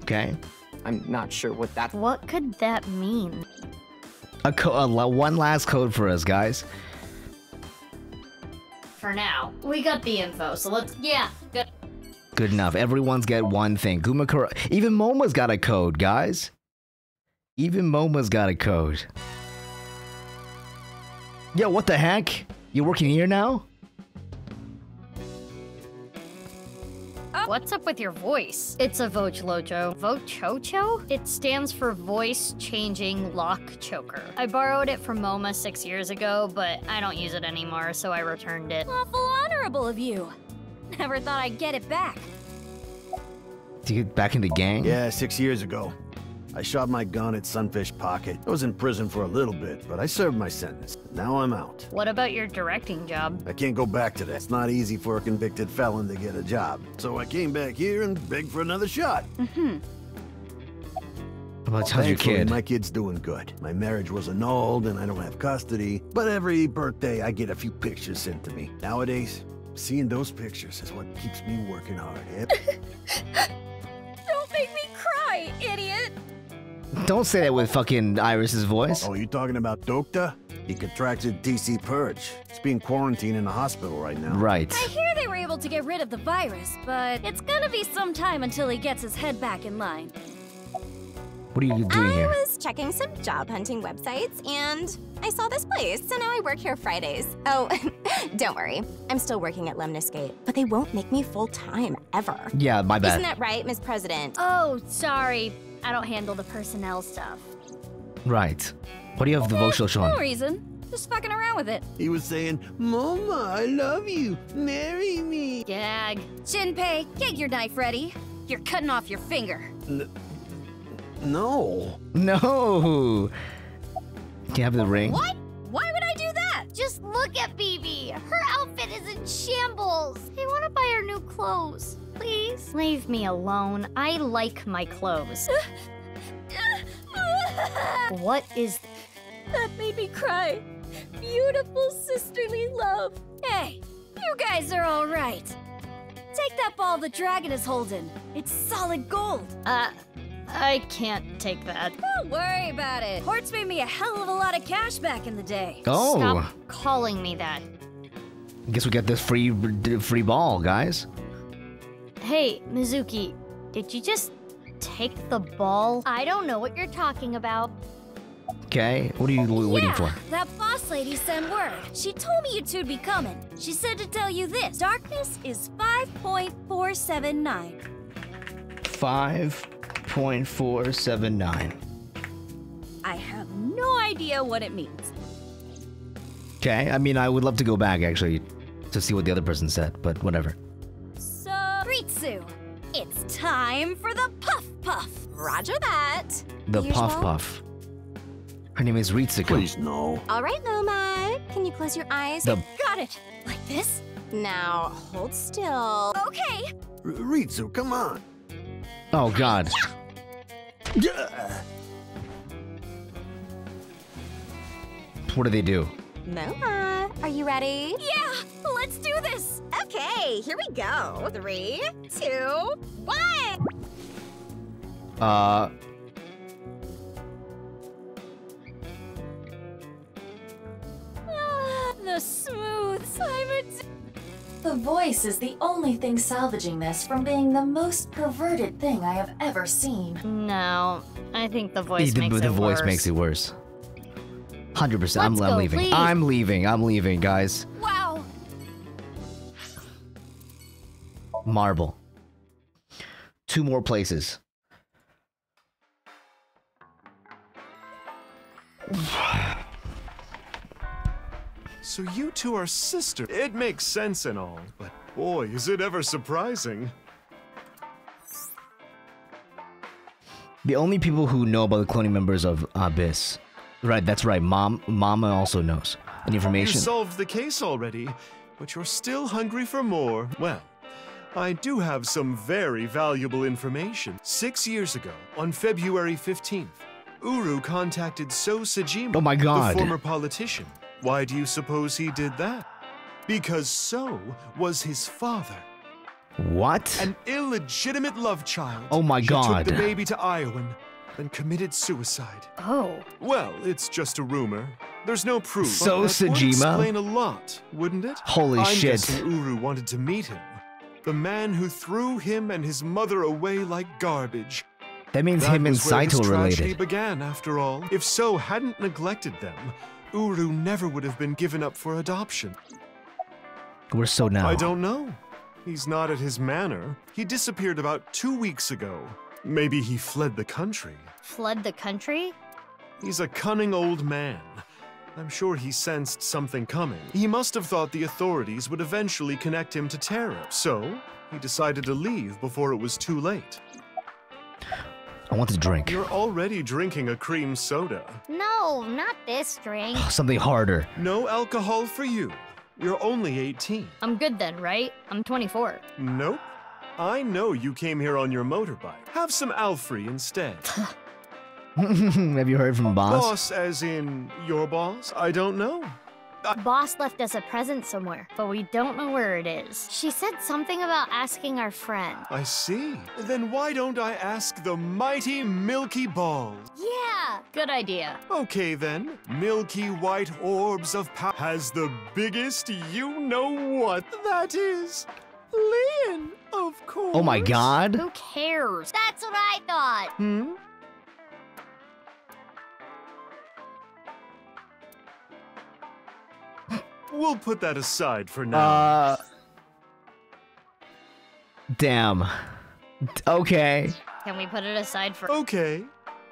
Okay. I'm not sure what that... What could that mean? One last code for us, guys. For now, we got the info, so let's... Yeah, good. Good enough. Everyone's got one thing. Gumakura. Even Momo's got a code, guys. Even Momo's got a code. Yo, what the heck? You working here now? What's up with your voice? It's a Vochlocho. Vochocho? It stands for Voice Changing Lock Choker. I borrowed it from MoMA 6 years ago, but I don't use it anymore, so I returned it. Awful honorable of you. Never thought I'd get it back. To get back into gang? Yeah, 6 years ago. I shot my gun at Sunfish Pocket. I was in prison for a little bit, but I served my sentence. Now I'm out. What about your directing job? I can't go back to that. It's not easy for a convicted felon to get a job. So I came back here and begged for another shot. How's your Thankfully, kid? my kid's doing good. My marriage was annulled and I don't have custody, but every birthday I get a few pictures sent to me. Nowadays, seeing those pictures is what keeps me working hard. Don't make me cry, idiot! Don't say that with fucking Iris's voice. Oh, you talking about Dokta? He contracted DC Purge. He's being quarantined in a hospital right now. Right. I hear they were able to get rid of the virus, but it's gonna be some time until he gets his head back in line. What are you doing here? I was checking some job hunting websites and I saw this place, so now I work here Fridays. Oh, don't worry. I'm still working at Lemniscate, but they won't make me full-time, ever. Yeah, my bad. Isn't that right, Miss President? Oh, sorry. I don't handle the personnel stuff. Right. What do you have the vocal show No on? reason. Just fucking around with it. He was saying, Mama, I love you. Marry me. Gag. Jinpei, get your knife ready. You're cutting off your finger. No. No. Can you have the ring? What? Why would I do that? Just look at Bibi. Her outfit is in shambles. I want to buy her new clothes. Please. please. Leave me alone. I like my clothes. What is... That made me cry. Beautiful sisterly love. Hey, you guys are all right. Take that ball the dragon is holding. It's solid gold. I can't take that. Don't worry about it. Hortz made me a hell of a lot of cash back in the day. Oh. Stop calling me that. Guess we got this free ball, guys. Hey, Mizuki, did you just take the ball? I don't know what you're talking about. Okay, what are you waiting for? That boss lady sent word. She told me you two'd be coming. She said to tell you this. Darkness is 5.479. 5.479. I have no idea what it means. Okay, I mean, I would love to go back, actually, to see what the other person said, but whatever. So, Ritsu, it's time for the Puff Puff. Roger that. The Usual? Puff Puff. Her name is Ritsuko. Please, no. All right, Loma. Can you close your eyes? The- Got it. Like this? Now, hold still. Okay. Ritsu, come on. Oh, God. What do they do? Loma, are you ready? Yeah, let's do this. Okay, here we go. 3, 2, 1. The smooth Simon. The voice is the only thing salvaging this from being the most perverted thing I have ever seen. No, I think the voice makes it The voice worse. makes it worse. 100%. I'm Let's go, leaving. please. I'm leaving, guys. Wow. Marble. 2 more places. So you two are sisters. It makes sense and all, but boy, is it ever surprising. The only people who know about the cloning members of Abyss. Right, that's right. Mama also knows. Any You information? solved the case already, but you're still hungry for more. Well, I do have some very valuable information. 6 years ago, on February 15th, Uru contacted So Sajima, Oh my God. the former politician. Why do you suppose he did that? Because So was his father. What? An illegitimate love child. Oh my She God. took the baby to Iowan, then committed suicide. Oh. Well, it's just a rumor. There's no proof. So but that would Sajima? explain a lot, wouldn't it? Holy I'm shit. guessing Uru wanted to meet him. The man who threw him and his mother away like garbage. That means That him and was where his Saito tragedy related. began, after all. If So hadn't neglected them, Uru never would have been given up for adoption. We're so now. I don't know. He's not at his manor. He disappeared about 2 weeks ago. Maybe he fled the country. Fled the country? He's a cunning old man. I'm sure he sensed something coming. He must have thought the authorities would eventually connect him to Terra. So, he decided to leave before it was too late. I want to drink. You're already drinking a cream soda. No, not this drink. Something harder. No alcohol for you. You're only 18. I'm good then, right? I'm 24. Nope. I know you came here on your motorbike. Have some Alfrey instead. Have you heard from Boss? Boss as in your boss? I don't know. Boss left us a present somewhere, but we don't know where it is. She said something about asking our friend. I see. Then why don't I ask the mighty Milky Balls? Yeah, good idea. Okay then. Milky white orbs of power has the biggest you-know-what. That is Lynn, of course. Oh my God. Who cares? That's what I thought. Hmm? We'll put that aside for now. Damn. Okay. Can we put it aside for... Okay.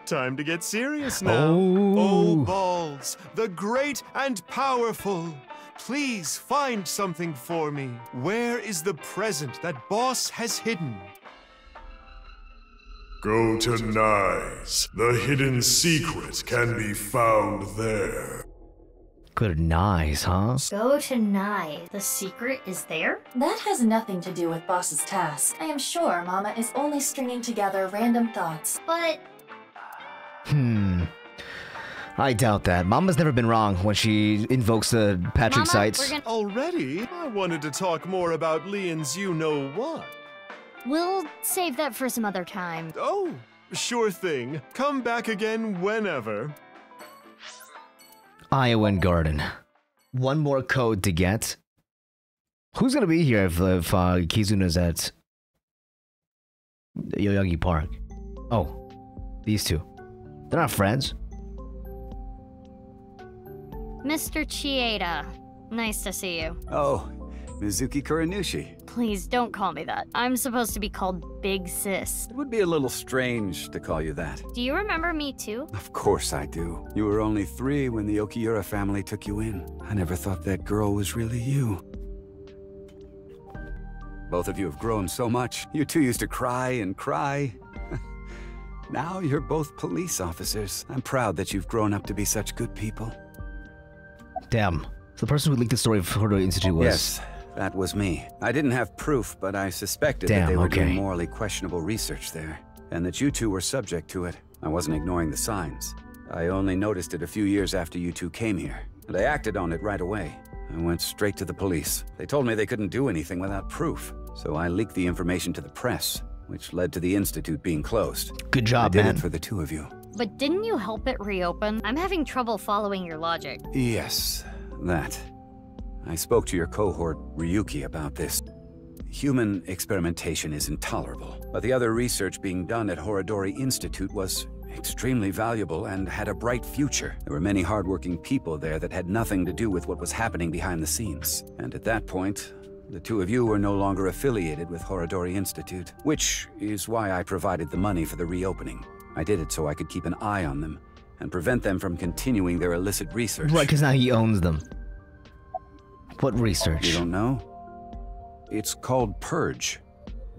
Time to get serious now. Oh. Balls, the great and powerful. Please find something for me. Where is the present that Boss has hidden? Go to Nyes. The hidden secret can be found there. Go to Nye's, huh? Go to Nye. The secret is there? That has nothing to do with Boss's task. I am sure Mama is only stringing together random thoughts. But... I doubt that. Mama's never been wrong when she invokes the Patrick sites. Already? I wanted to talk more about Leon's you-know-what. We'll save that for some other time. Oh, sure thing. Come back again whenever. Iowan Garden. One more code to get. Who's gonna be here if Kizuna's at Yoyogi Park? Oh, these two. They're not friends. Mr. Chieda, nice to see you. Oh, Mizuki Kuranushi. Please don't call me that. I'm supposed to be called Big Sis. It would be a little strange to call you that. Do you remember me too? Of course I do. You were only 3 when the Okiura family took you in. I never thought that girl was really you. Both of you have grown so much. You two used to cry and cry. Now you're both police officers. I'm proud that you've grown up to be such good people. Damn. So the person who leaked the story of Horodori Institute was... Yes, that was me. I didn't have proof, but I suspected that they were doing morally questionable research there, and that you two were subject to it. I wasn't ignoring the signs. I only noticed it a few years after you two came here, and I acted on it right away. I went straight to the police. They told me they couldn't do anything without proof, so I leaked the information to the press, which led to the institute being closed. Good job, man. I man. did it for the two of you. But didn't you help it reopen? I'm having trouble following your logic. Yes, that. I spoke to your cohort, Ryuki, about this. Human experimentation is intolerable, but the other research being done at Horodori Institute was extremely valuable and had a bright future. There were many hardworking people there that had nothing to do with what was happening behind the scenes. And at that point, the two of you were no longer affiliated with Horodori Institute, which is why I provided the money for the reopening. I did it so I could keep an eye on them and prevent them from continuing their illicit research. Right, because now he owns them. What research? You don't know? It's called Purge.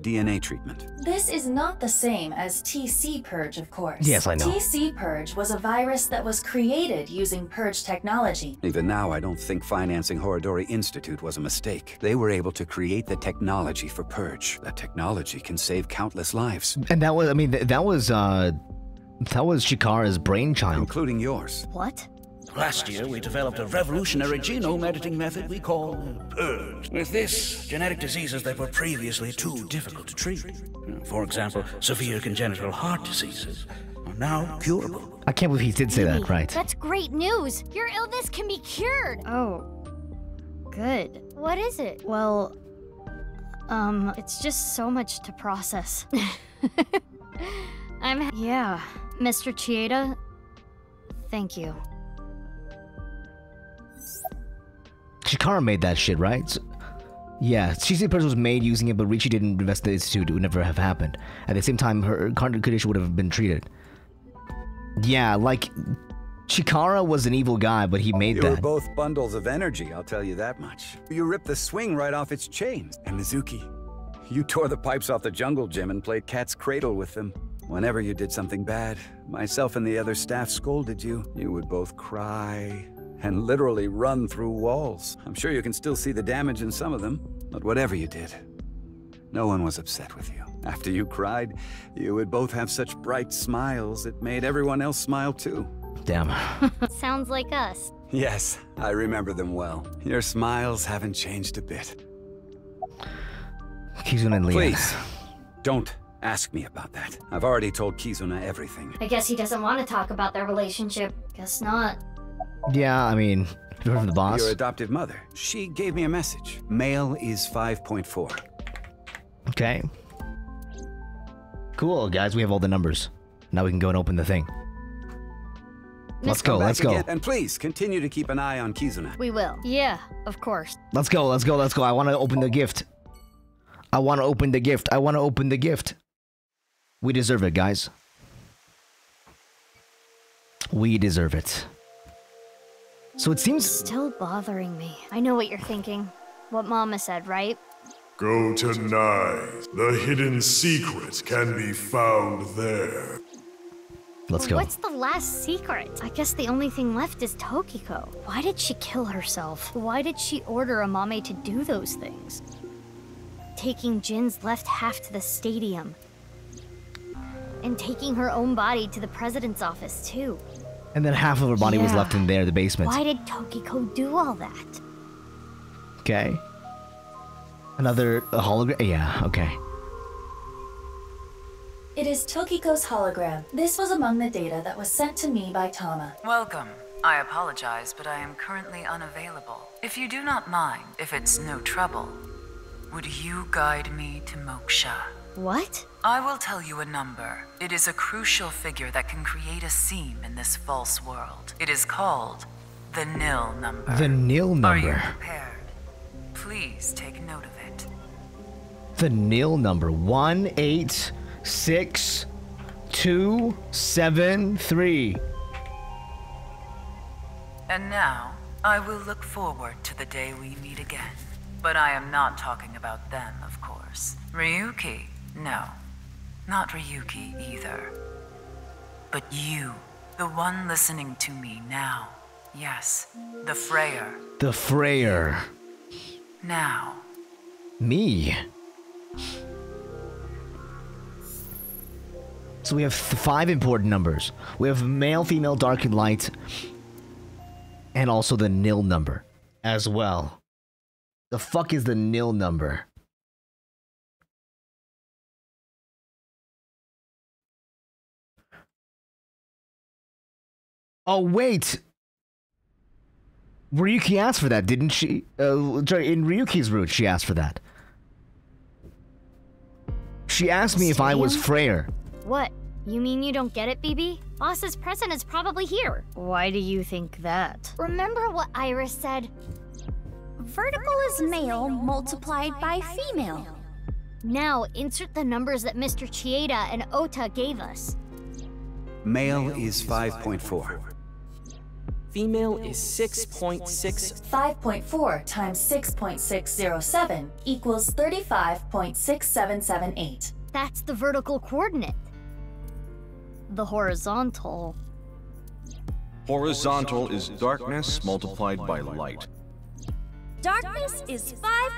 DNA treatment. This is not the same as TC Purge, of course. Yes, I know. TC Purge was a virus that was created using Purge technology. Even now, I don't think financing Horodori Institute was a mistake. They were able to create the technology for Purge. That technology can save countless lives. And that was, I mean, that was Chikara's brainchild. Including yours. What? Last year, we developed a revolutionary genome editing method we call Purge. With this, genetic diseases that were previously too difficult to treat, for example, severe congenital heart diseases, are now curable. I can't believe he did say that, right? That's great news! Your illness can be cured! Oh. Good. What is it? Well, it's just so much to process. Yeah. Mr. Chieda, thank you. Chikara made that shit, right? So, yeah, TC Purge was made using it, but Richie didn't invest in the institute. It would never have happened. At the same time, her condition would have been treated. Yeah, like, Chikara was an evil guy, but he made that. You were both bundles of energy, I'll tell you that much. You ripped the swing right off its chains. And Mizuki, you tore the pipes off the jungle gym and played cat's cradle with them. Whenever you did something bad, myself and the other staff scolded you. You would both cry and literally run through walls. I'm sure you can still see the damage in some of them, but whatever you did, no one was upset with you. After you cried, you would both have such bright smiles, it made everyone else smile too. Damn. Sounds like us. Yes, I remember them well. Your smiles haven't changed a bit. Kizuna and Leon. Please, don't ask me about that. I've already told Kizuna everything. I guess he doesn't want to talk about their relationship. Guess not. Yeah, I mean, you heard from the boss. Your adoptive mother. She gave me a message. Male is 5.4. Okay. Cool, guys, we have all the numbers. Now we can go and open the thing. Let's go, let's go. And please, continue to keep an eye on Kizuna. We will. Yeah, of course. Let's go, let's go, let's go. I want to open the gift. I want to open the gift. I want to open the gift. We deserve it, guys. We deserve it. So it seems... It's still bothering me. I know what you're thinking. What Mama said, right? Go to Nye. The hidden secret can be found there. Let's go. What's the last secret? I guess the only thing left is Tokiko. Why did she kill herself? Why did she order Amame to do those things? Taking Jin's left half to the stadium. And taking her own body to the president's office, too. And then half of her body was left in there, the basement. Why did Tokiko do all that? Okay. Another hologram? Yeah, okay. It is Tokiko's hologram. This was among the data that was sent to me by Tama. Welcome. I apologize, but I am currently unavailable. If you do not mind, if it's no trouble, would you guide me to Moksha? What? I will tell you a number. It is a crucial figure that can create a seam in this false world. It is called the nil number. The nil number. Are you prepared? Please take note of it. The nil number. 186-273. And now, I will look forward to the day we meet again. But I am not talking about them, of course. Ryuki, no. Not Ryuki either. But you, the one listening to me now. Yes, the Freyer. The Freyer. Now. Me. So we have 5 important numbers. We have male, female, dark, and light. And also the nil number as well. The fuck is the nil number? Oh, wait. Ryuki asked for that, didn't she? In Ryuki's route, she asked for that. She asked me if I was Freyer. What? You mean you don't get it, BB? Boss's present is probably here. Why do you think that? Remember what Iris said? Vertical is male multiplied by female. Now, insert the numbers that Mr. Chieda and Ota gave us. Male is 5.4. Female is 6.6. 5.4 times 6.607 equals 35.6778. That's the vertical coordinate. The horizontal. Horizontal is darkness multiplied by light. Darkness is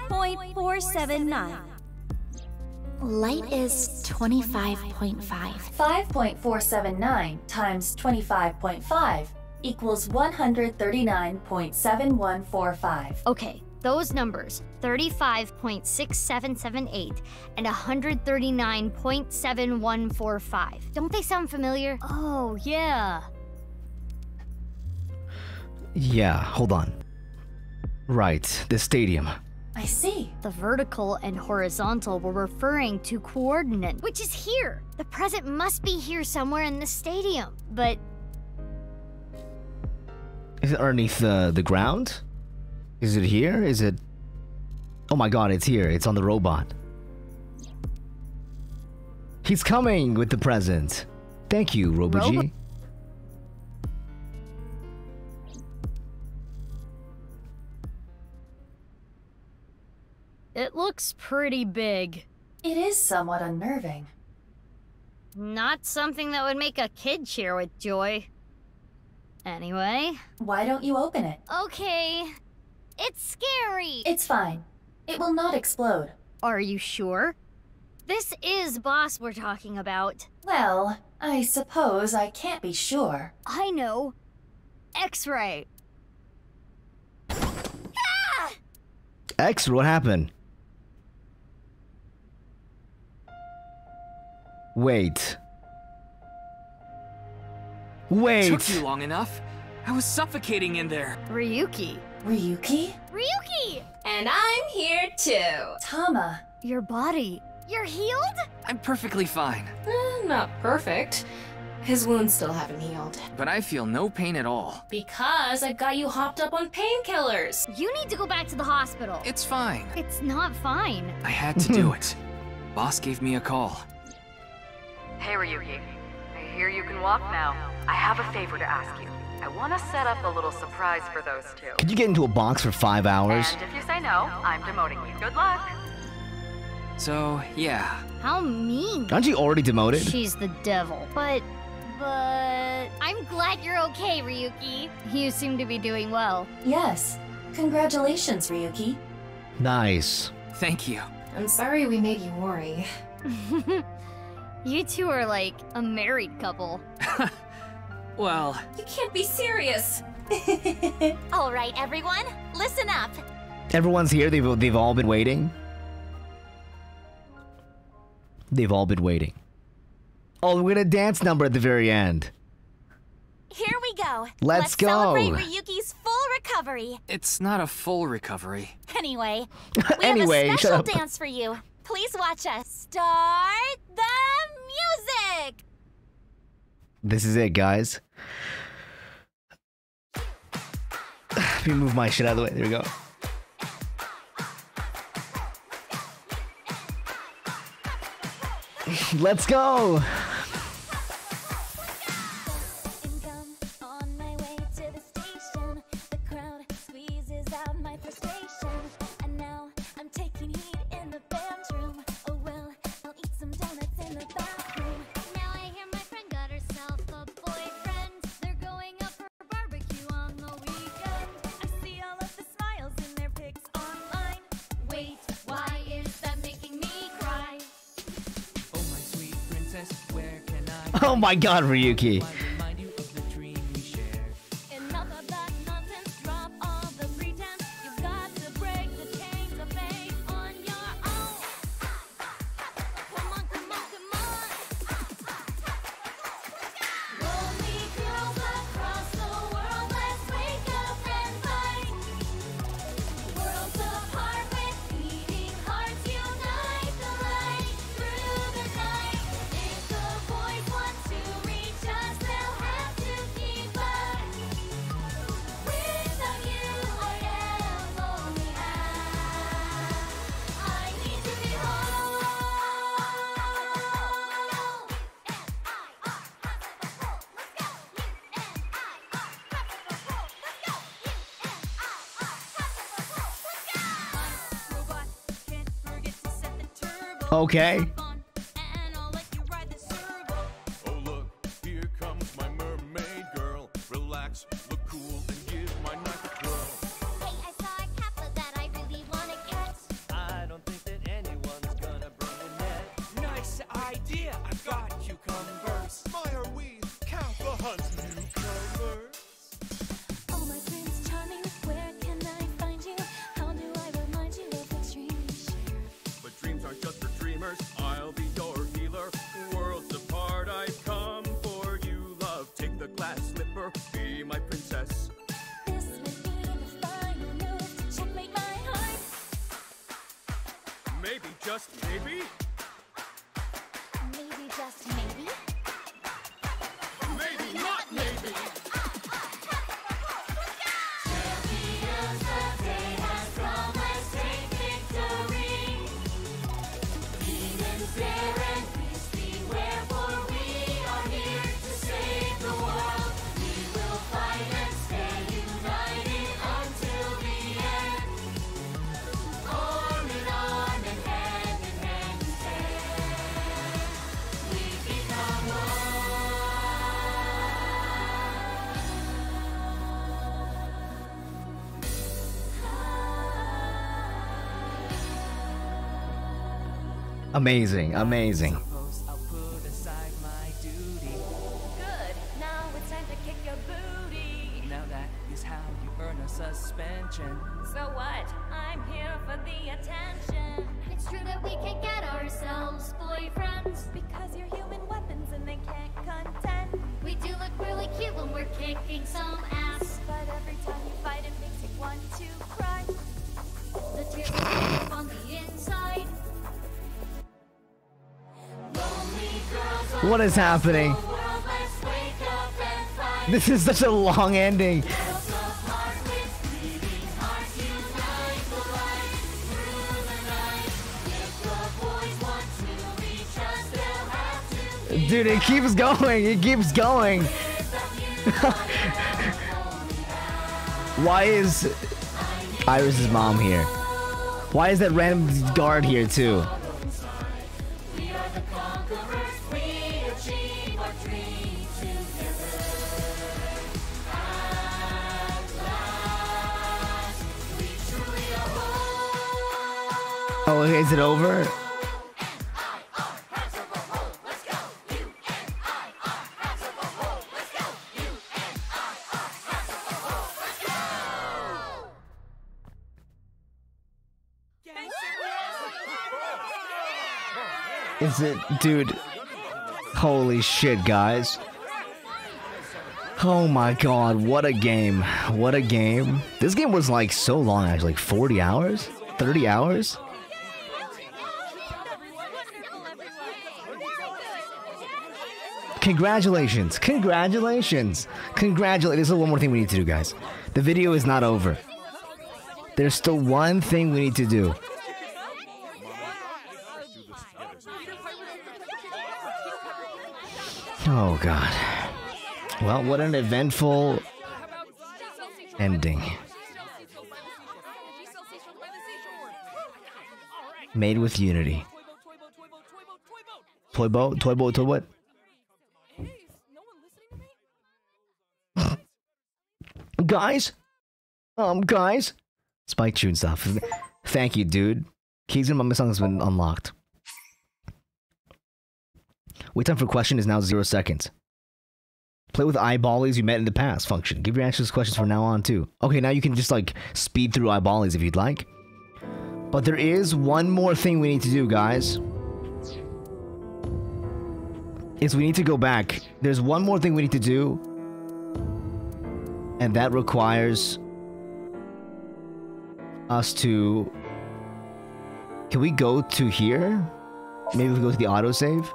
5.479. Light is 25.5. 5.479 times 25.5 equals 139.7145. Okay, those numbers, 35.6778 and 139.7145. Don't they sound familiar? Oh, yeah. Yeah, hold on. Right, the stadium. I see. The vertical and horizontal were referring to coordinate, which is here. The present must be here somewhere in the stadium, but... Is it underneath the ground? Is it here? Is it... Oh my god, it's here. It's on the robot. He's coming with the present. Thank you, Robo-G. It looks pretty big. It is somewhat unnerving. Not something that would make a kid cheer with joy. Anyway. Why don't you open it? Okay. It's scary. It's fine. It will not explode. Are you sure? This is Boss we're talking about. Well, I suppose I can't be sure. I know. X-ray. Ah! X, what happened? Wait. Wait! Took you long enough. I was suffocating in there. Ryuki. Ryuki? Ryuki! And I'm here too. Tama. Your body. You're healed? I'm perfectly fine. Not perfect. His wounds still haven't healed. But I feel no pain at all. Because I got you hopped up on painkillers. You need to go back to the hospital. It's fine. It's not fine. I had to do it. Boss gave me a call. Hey, Ryuki. I hear you can walk now. I have a favor to ask you. I want to set up a little surprise for those two. Could you get into a box for 5 hours? And if you say no, I'm demoting you. Good luck. So, yeah. How mean. Aren't you already demoted? She's the devil. But but I'm glad you're okay, Ryuki. You seem to be doing well. Yes. Congratulations, Ryuki. Nice. Thank you. I'm sorry we made you worry. You two are like a married couple. Well... You can't be serious. All right, everyone, listen up. Everyone's here. They've all been waiting. They've all been waiting. Oh, we're gonna dance number at the very end. Here we go. Let's go. Celebrate Ryuki's full recovery. It's not a full recovery. Anyway, we have a special dance for you. Please watch us. Start the music. This is it, guys. Let me move my shit out of the way. There we go. Let's go. Oh my god, Ryuki. Okay. Oh look, here comes my mermaid girl. Relax, look cool, and give my knife a twirl. Hey, I saw a kappa that I really want to catch. I don't think that anyone's gonna bring a net. Nice idea, I've got cucumbers. My, are we kappa hunt newcomers? Oh, my Prince Charming, where can I find you? How do I remind you of the dream we share? But dreams aren't just for dreamers. I'll be your healer. Worlds apart, I've come for you, love. Take the glass slipper, be my princess. This would be the final move to checkmate my heart. Maybe, just maybe? Maybe, just maybe? Maybe, not maybe! Champions, the day has come, let's take victory. Demons dare and beasts beware, for we are here to save the world. We will fight and stay united until the end. Arm in arm and hand in hand we stand. We become one. Amazing, amazing. Good. Now it's time to kick your booty. Now that is how you earn a suspension. So what? I'm here for the attention. It's true that we can get ourselves boyfriends because you're human weapons and they can't contend. We do look really cute when we're kicking some ass, but every time you fight it makes you want to cry. The tears will come on the inside. What is happening? This is such a long ending. Dude, it keeps going. It keeps going. Why is Iris's mom here? Why is that random guard here too? We are the conquerors, we achieve our dreams. is it over? Is it, dude? Holy shit, guys. Oh my god, what a game. What a game. This game was like so long, actually, like 40 hours? 30 hours? Congratulations, congratulations, congratulations. There's one more thing we need to do, guys. The video is not over. There's still one thing we need to do. Oh god. Well, what an eventful ending. Made with Unity. Toy boat? Toy boat? Toy what? Guys? Guys? Spike tune stuff. Thank you, dude. Keys in my song has been unlocked. Wait time for question is now 0 seconds. Play with eyeballies you met in the past function. Give your answers to questions from now on, too. Okay, now you can just, like, speed through eyeballies if you'd like. But there is one more thing we need to do, guys. Is we need to go back. There's one more thing we need to do. And that requires us to... Can we go to here? Maybe we go to the autosave?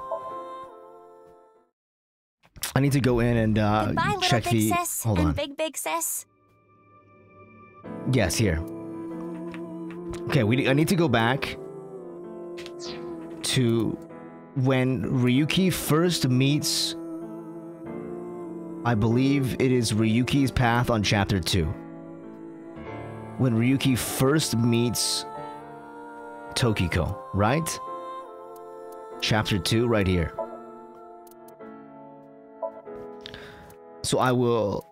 I need to go in and Goodbye, check little big the... sis Hold and on. big sis. Yes, here. Okay, I need to go back to when Ryuki first meets... I believe it is Ryuki's path on chapter 2. When Ryuki first meets Tokiko, right? Chapter 2, right here. So I will...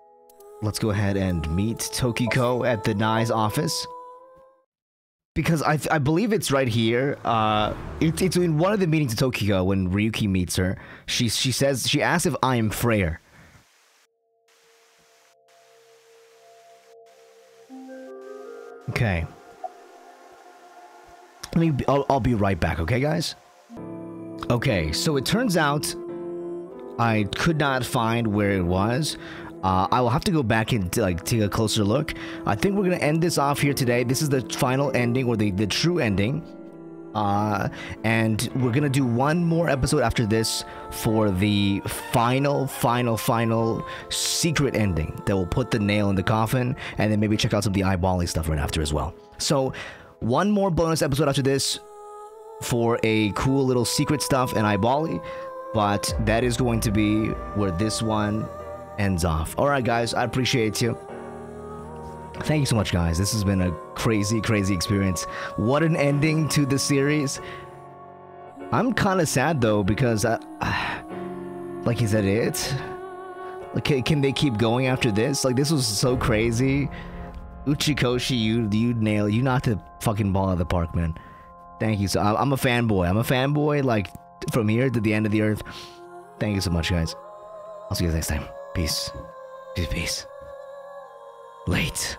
Let's go ahead and meet Tokiko at the Nai's office. Because I believe it's right here. It's in one of the meetings of Tokiko when Ryuki meets her. She asks if I am Freyr. Okay. I'll be right back, okay, guys? Okay, so it turns out I could not find where it was. I will have to go back and take a closer look. I think we're gonna end this off here today. This is the final ending, or the true ending. And we're gonna do one more episode after this for the final secret ending that will put the nail in the coffin, and then maybe check out some of the eyeballing stuff right after as well. So, one more bonus episode after this for a cool little secret stuff and eyeballing, but that is going to be where this one ends off. Alright guys, I appreciate you. Thank you so much, guys. This has been a crazy experience. What an ending to the series. I'm kind of sad though, because like, is that it? Like, can they keep going after this? Like, this was so crazy. Uchikoshi, you knocked the fucking ball out of the park, man. Thank you. So I'm a fanboy. I'm a fanboy, like, from here to the end of the earth. Thank you so much, guys. I'll see you guys next time. Peace. Peace. Late.